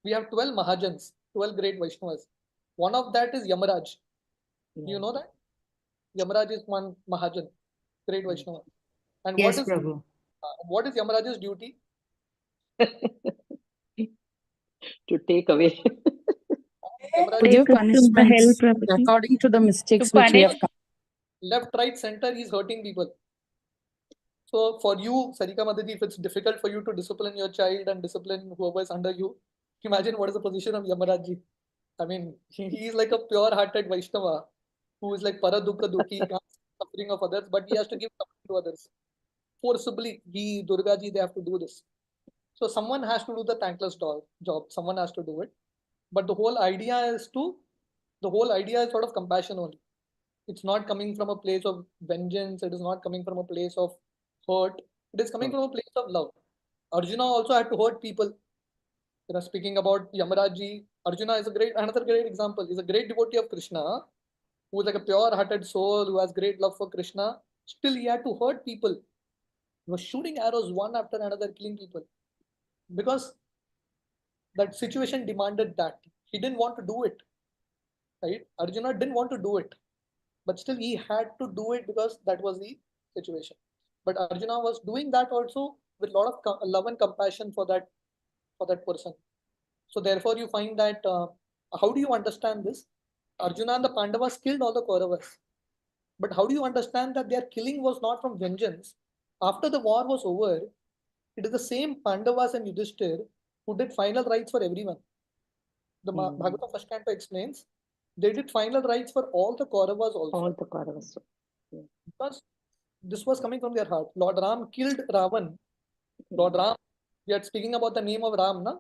Speaker 5: We have 12 Mahajans, 12 great Vaishnavas. One of that is Yamaraj. You know that? Yamaraj is one Mahajan, great Vaishnava. And
Speaker 8: Yes, Prabhu.
Speaker 5: what is Yamaraj's duty?
Speaker 2: To take away.
Speaker 5: Yamaraj
Speaker 3: To give
Speaker 6: Take us to the hell,
Speaker 3: punishments
Speaker 6: Prabhuji.
Speaker 3: according to the
Speaker 6: To
Speaker 3: mistakes which we
Speaker 6: punish.
Speaker 3: have come.
Speaker 5: left, right, center, he's hurting people. So for you, Sarika Mataji, if it's difficult for you to discipline your child and discipline whoever is under you, imagine what is the position of Yamarajji. I mean, he is like a pure-hearted Vaishnava who is like Paradukha Dukhi, can't see suffering of others, but he has to give suffering to others. Forcibly, he, Durgaji, they have to do this. So someone has to do the thankless job. Someone has to do it. But the whole idea is sort of compassion only. It's not coming from a place of vengeance. It is not coming from a place of hurt. It is coming from a place of love. Arjuna also had to hurt people. Speaking about Yamaraji, Arjuna is another great example. He's a great devotee of Krishna, who is like a pure-hearted soul, who has great love for Krishna. Still, he had to hurt people. He was shooting arrows one after another, killing people. Because that situation demanded that. He didn't want to do it. Right? Arjuna didn't want to do it. But still he had to do it because that was the situation. But Arjuna was doing that also with a lot of love and compassion for that person. So therefore you find that how do you understand this? Arjuna and the Pandavas killed all the Kauravas. But how do you understand that their killing was not from vengeance? After the war was over, it is the same Pandavas and Yudhishthir who did final rites for everyone. The Bhagavatam first canto explains they did final rites for all the Kauravas also.
Speaker 2: All the Kauravas.
Speaker 5: Because this was coming from their heart. Lord Ram killed Ravan. Lord Ram, we are speaking about the name of Ram, na?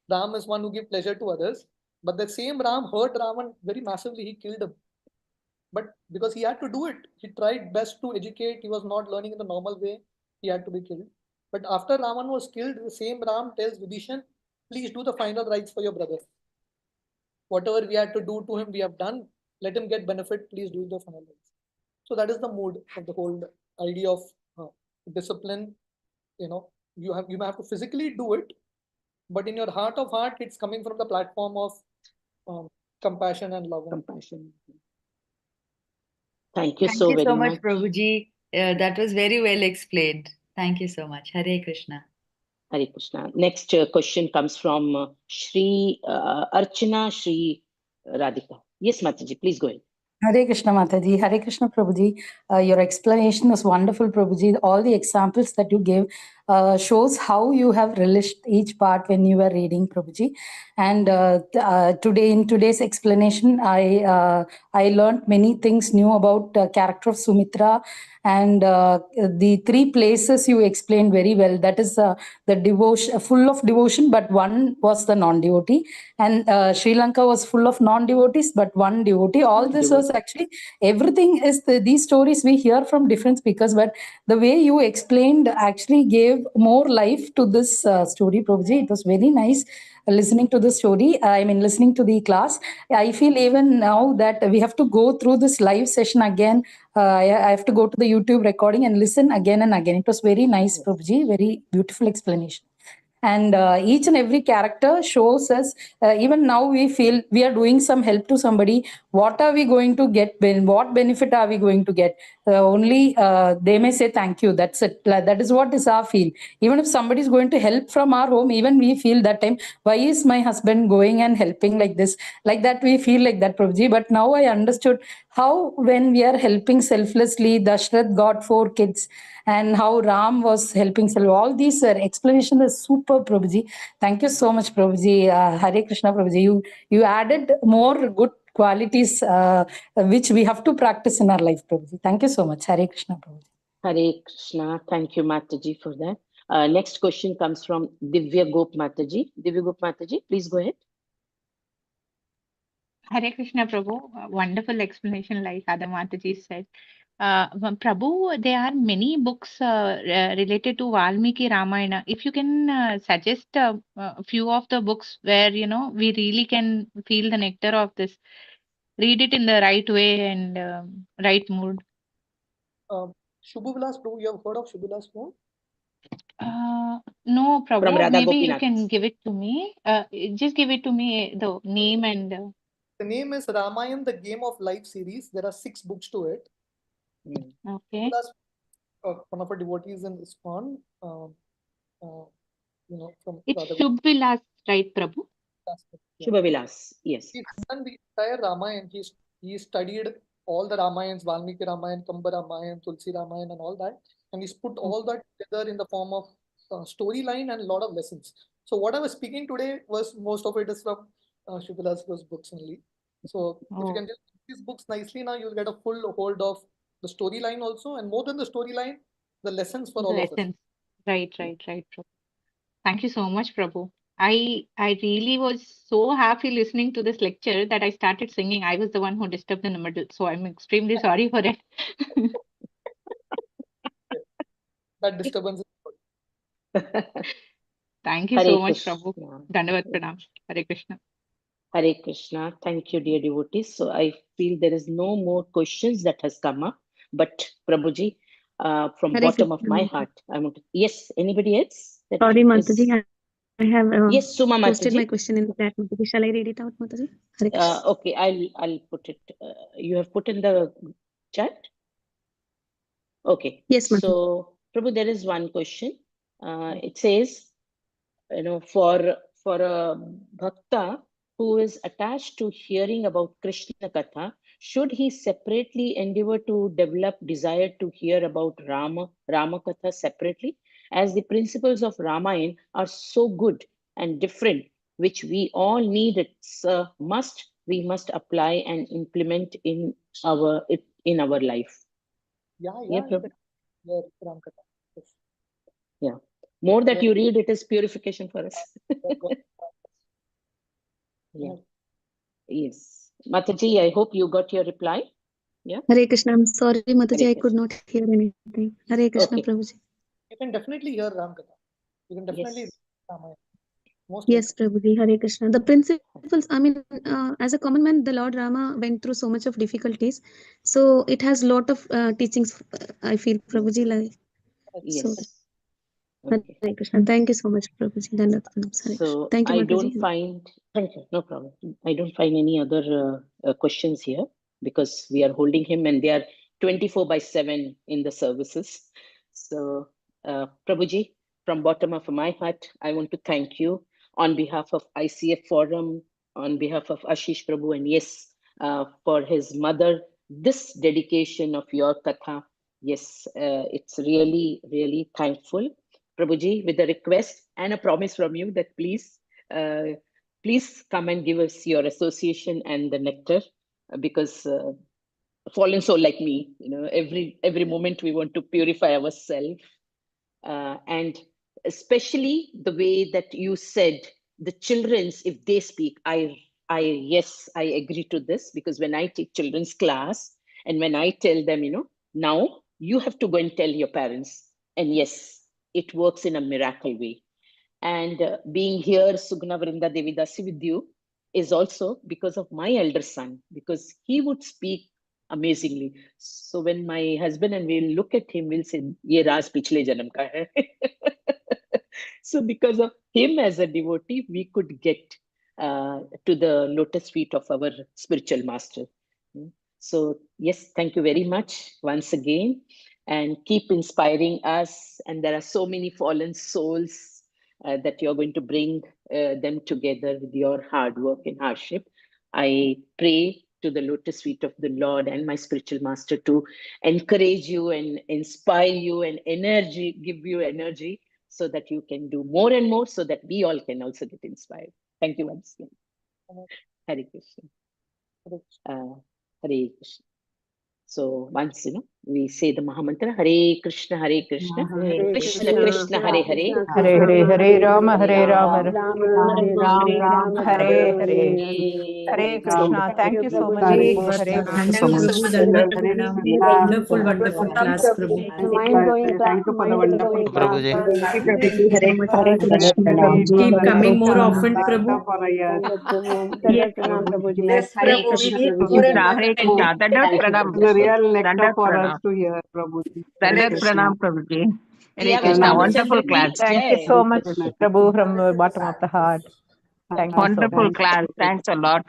Speaker 5: Ram is one who gives pleasure to others. But the same Ram hurt Ravan very massively. He killed him. But because he had to do it, he tried best to educate. He was not learning in the normal way. He had to be killed. But after Ravan was killed, the same Ram tells Vibhishan, please do the final rites for your brother. Whatever we had to do to him, we have done. Let him get benefit. Please do the final rites. So that is the mood of the whole idea of discipline. You may have to physically do it, but in your heart of heart, it's coming from the platform of compassion and love.
Speaker 2: Compassion. Thank you so very much,
Speaker 8: Prabhuji. That was very well explained. Thank you so much. Hare Krishna.
Speaker 2: Hare Krishna. Next question comes from Shri Archana Shri Radhika. Yes, Mataji, please go ahead.
Speaker 3: Hare Krishna Mataji, Hare Krishna Prabhuji. Your explanation was wonderful, Prabhuji. All the examples that you gave shows how you have relished each part when you were reading, Prabhuji. And today, in today's explanation, I learned many things new about character of Sumitra, and the three places you explained very well. That is the devotion, full of devotion, but one was the non-devotee, and Sri Lanka was full of non-devotees, but one devotee. All this was actually, everything is these stories we hear from different speakers, but the way you explained actually gave more life to this story, Prabhuji. It was very nice listening to the story. Listening to the class. I feel even now that we have to go through this live session again. I have to go to the YouTube recording and listen again and again. It was very nice, Prabhuji. Very beautiful explanation. And each and every character shows us, even now we feel we are doing some help to somebody. What are we going to get? What benefit are we going to get? Only they may say thank you. That's it. That is what is our feel. Even if somebody is going to help from our home, even we feel that time, why is my husband going and helping like this? Like that, we feel like that, Prabhuji. But now I understood how when we are helping selflessly, Dashrath got 4 kids, and how Ram was helping self. All these explanations are super, Prabhuji. Thank you so much, Prabhuji. Hare Krishna, Prabhuji. You added more good qualities which we have to practice in our life, Prabhuji. Thank you so much. Hare Krishna, Prabhuji.
Speaker 2: Hare Krishna. Thank you, Mataji, for that. Next question comes from Divya Gop Mataji. Divya Gop Mataji, please go ahead.
Speaker 6: Hare Krishna Prabhu, wonderful explanation like Ada Mataji said. Prabhu, there are many books related to Valmiki Ramayana. If you can suggest a few of the books where, we really can feel the nectar of this, read it in the right way and right mood.
Speaker 5: Shubhu Vilas Prabhu, you have heard of Shubhu Vilas Prabhu?
Speaker 6: No, Prabhu,
Speaker 2: Radha
Speaker 6: maybe you
Speaker 2: Gopinath.
Speaker 6: can give it to me. Just give it to me, the name and...
Speaker 5: The name is Ramayana, the Game of Life series. There are 6 books to it.
Speaker 6: Okay.
Speaker 5: Plus, one of our devotees in ISKCON, from
Speaker 6: It's
Speaker 5: the other
Speaker 6: Shubh Vilas, right, Prabhu?
Speaker 2: Shubha Vilas, yes.
Speaker 5: He's done the entire Ramayana. He studied all the Ramayans, Valmiki Ramayana, Kamba Ramayana, Tulsi Ramayana, and all that. And he's put all that together in the form of storyline and a lot of lessons. So what I was speaking today was most of it is from Shubhalas books only. So if you can just read these books nicely now, you'll get a full hold of the storyline also, and more than the storyline, the lessons for all of us.
Speaker 6: Right, Prabhu. Thank you so much, Prabhu. I really was so happy listening to this lecture that I started singing. I was the one who disturbed in the middle, so I'm extremely sorry for it.
Speaker 5: That disturbance is good.
Speaker 6: Thank you
Speaker 2: Hare
Speaker 6: so much,
Speaker 2: Krishna.
Speaker 6: Prabhu. Dandavat pranam. Hare Krishna.
Speaker 2: Hare Krishna. Thank you, dear devotees. So I feel there is no more questions that has come up. But Prabhuji, from
Speaker 9: Hare
Speaker 2: bottom of
Speaker 9: Krishna.
Speaker 2: my heart, I want to. Yes, anybody else? That
Speaker 9: Sorry,
Speaker 2: is-
Speaker 9: Mataji, I have
Speaker 2: Yes, Suma
Speaker 9: posted my
Speaker 2: Mataji.
Speaker 9: question in the chat. Mataji, shall I read it out, Mataji? Hare Krishna.
Speaker 2: Okay, I'll put it. You have put in the chat? Okay.
Speaker 9: Yes, Mataji.
Speaker 2: So, Prabhu, there is one question. It says, for a bhakta who is attached to hearing about Krishna Katha, should he separately endeavor to develop desire to hear about Rama Katha separately, as the principles of Ramayana are so good and different, which we all need? It's a must. We must apply and implement in our life.
Speaker 5: Yeah,
Speaker 2: Prabhu.
Speaker 5: Ram Katha. Yes.
Speaker 2: Yeah. More that you read, it is purification for us. Yeah. Yes. Mataji, I hope you got your reply. Yeah.
Speaker 9: Hare Krishna. I'm sorry, Mataji,
Speaker 2: Hare
Speaker 9: I could not hear anything. Hare Krishna,
Speaker 2: Okay.
Speaker 9: Prabhuji.
Speaker 5: You can definitely hear Ram Katha. You can definitely
Speaker 2: Yes.
Speaker 5: read Ramayana. Most
Speaker 9: Yes,
Speaker 5: welcome.
Speaker 9: Prabhuji. Hare Krishna. The principles, I mean, as a common man, the Lord Rama went through so much of difficulties. So it has lot of teachings, I feel, Prabhuji. Like,
Speaker 2: Yes.
Speaker 9: so,
Speaker 2: Okay.
Speaker 9: Hare Krishna. Thank you so much, Prabhuji. Dandavat pranam. Hare Krishna.
Speaker 2: So
Speaker 9: Thank you,
Speaker 2: I
Speaker 9: Mataji.
Speaker 2: don't find, thank you, no problem. I don't find any other questions here because we are holding him and they are 24/7 in the services. So, Prabhuji, from bottom of my heart, I want to thank you on behalf of ICF Forum, on behalf of Ashish Prabhu, and yes, for his mother, this dedication of your katha. Yes, it's really, really thankful. Prabhuji, with a request and a promise from you that please come and give us your association and the nectar, because fallen soul like me, every moment we want to purify ourselves, and especially the way that you said the children's, if they speak, yes, I agree to this, because when I take children's class and when I tell them, now you have to go and tell your parents, and yes, it works in a miracle way. And being here, Sugna Vrinda Devidasi with you, is also because of my elder son, because he would speak amazingly. So when my husband and we'll look at him, we'll say, "Ye Raz pichle janam ka hai." So because of him as a devotee, we could get to the lotus feet of our spiritual master. So yes, thank you very much once again, and keep inspiring us. And there are so many fallen souls that you're going to bring them together with your hard work and hardship. I pray to the lotus feet of the Lord and my spiritual master to encourage you and inspire you and give you energy, so that you can do more and more, so that we all can also get inspired. Thank you once again. Hare Krishna. Hare Krishna. So once, we say the Mahamantra, Hare Krishna, Krishna Krishna, Hare Hare,
Speaker 10: Hare Hare, Hare Rama,
Speaker 2: Hare
Speaker 10: Rama,
Speaker 2: Ram,
Speaker 10: Hare Hare. Hare Krishna. Thank you so much, Prabhu. Hare
Speaker 1: Thank
Speaker 10: Krishna.
Speaker 1: you, Prabhu. Dandavat pranam. Wonderful, wonderful class, Prabhu.
Speaker 11: Mind-blowing class.
Speaker 10: Thank you for the wonderful class.
Speaker 7: Prabhuji.
Speaker 9: Thank you so much. Hare
Speaker 10: Hare
Speaker 9: Krishna.
Speaker 10: Hare.
Speaker 1: Keep coming more
Speaker 10: Krishna.
Speaker 1: often, Prabhu.
Speaker 9: Yes,
Speaker 11: Pranam, Prabhuji.
Speaker 9: yes,
Speaker 5: Hare
Speaker 9: Prabhu.
Speaker 5: Krishna.
Speaker 2: Hare
Speaker 10: Krishna.
Speaker 2: Dandavat Pranam.
Speaker 10: The real nectar for us to hear, Prabhu. Hare Krishna.
Speaker 2: Prabhuji.
Speaker 10: Wonderful class. Thank you so much, Prabhu, from the bottom of the heart. Thank you so much.
Speaker 2: Wonderful class. Thanks a lot.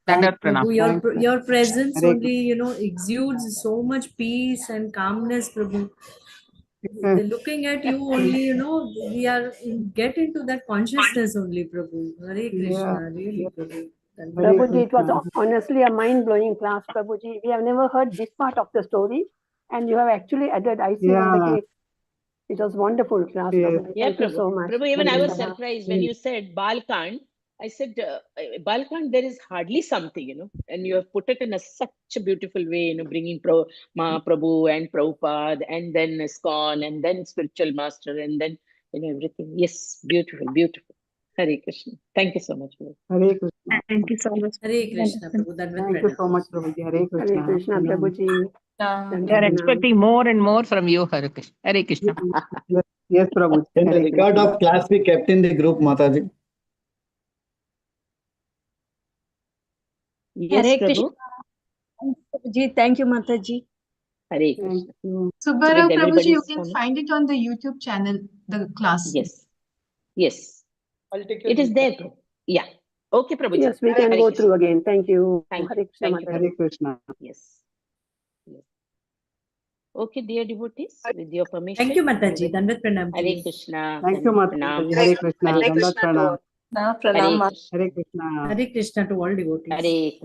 Speaker 10: Dandavat
Speaker 1: Prabhu,
Speaker 10: pranam.
Speaker 1: your presence
Speaker 10: Hare
Speaker 1: only, exudes so much peace and calmness, Prabhu.
Speaker 10: Krishna.
Speaker 1: Looking at you only, we are get into that consciousness only, Prabhu. Hare
Speaker 10: Yeah.
Speaker 1: Krishna, really, Prabhu.
Speaker 10: Hare
Speaker 11: Prabhuji, it was
Speaker 10: Krishna.
Speaker 11: honestly a mind-blowing class, Prabhuji. We have never heard this part of the story, and you have actually added icing on the
Speaker 10: Yeah.
Speaker 11: cake. It was wonderful class,
Speaker 10: Yes.
Speaker 11: Prabhuji.
Speaker 2: Yeah,
Speaker 11: Thank you
Speaker 2: Prabhu.
Speaker 11: so much.
Speaker 2: Prabhu, even I was
Speaker 11: Hare
Speaker 2: surprised when you said Balkand. I said, Balkand, there is hardly something, and you have put it in such a beautiful way, bringing Prabhu and Prabhupada, and then ISKCON, and then spiritual master, and then, everything. Yes, beautiful, beautiful. Hare Krishna. Thank you so much, Prabhu.
Speaker 10: Hare Krishna.
Speaker 9: Thank you so much.
Speaker 1: Hare Krishna, Prabhu. Dandavat
Speaker 10: Thank you so
Speaker 1: pranam.
Speaker 10: much, Prabhuji. Hare Krishna.
Speaker 11: Hare Krishna, Prabhuji.
Speaker 10: We are expecting
Speaker 12: more and more from you, Hare Krishna. Hare Krishna.
Speaker 10: Yes, yes, Prabhuji.
Speaker 13: In the
Speaker 10: Hare
Speaker 13: record
Speaker 10: Krishna.
Speaker 13: of class we kept in the group, Mataji.
Speaker 2: Yes,
Speaker 14: Hare
Speaker 2: Prabhu.
Speaker 14: Krishna. Thank you, Mataji.
Speaker 2: Hare
Speaker 10: Thank
Speaker 2: Krishna.
Speaker 10: you.
Speaker 15: Subbarao
Speaker 2: With
Speaker 15: Prabhuji, you
Speaker 2: everybody's
Speaker 15: can
Speaker 2: comment.
Speaker 15: find it on the YouTube channel, the class.
Speaker 2: Yes. Yes.
Speaker 5: I'll take your
Speaker 2: It is
Speaker 5: lead.
Speaker 2: there, Prabhu. Yeah. Okay, Prabhuji.
Speaker 11: Yes, we
Speaker 2: Hare
Speaker 11: can go
Speaker 2: Krishna.
Speaker 11: through again. Thank you.
Speaker 2: Thank
Speaker 11: Hare
Speaker 2: you.
Speaker 11: Krishna,
Speaker 2: Thank you,
Speaker 11: Mataji.
Speaker 10: Hare Krishna.
Speaker 2: Yes. Yes. Okay, dear devotees, with your permission.
Speaker 1: Thank you,
Speaker 2: we
Speaker 1: Mataji.
Speaker 2: will-
Speaker 1: Dandavat pranam to
Speaker 2: Hare
Speaker 1: you.
Speaker 2: Krishna.
Speaker 10: Thank you,
Speaker 2: Dandavat pranam.
Speaker 10: Mataji. Hare Krishna.
Speaker 2: Hare
Speaker 10: Dandavat
Speaker 2: Krishna.
Speaker 10: pranam.
Speaker 2: Hare Krishna.
Speaker 10: Hare Krishna.
Speaker 1: Hare Krishna to all devotees.
Speaker 2: Hare Krishna.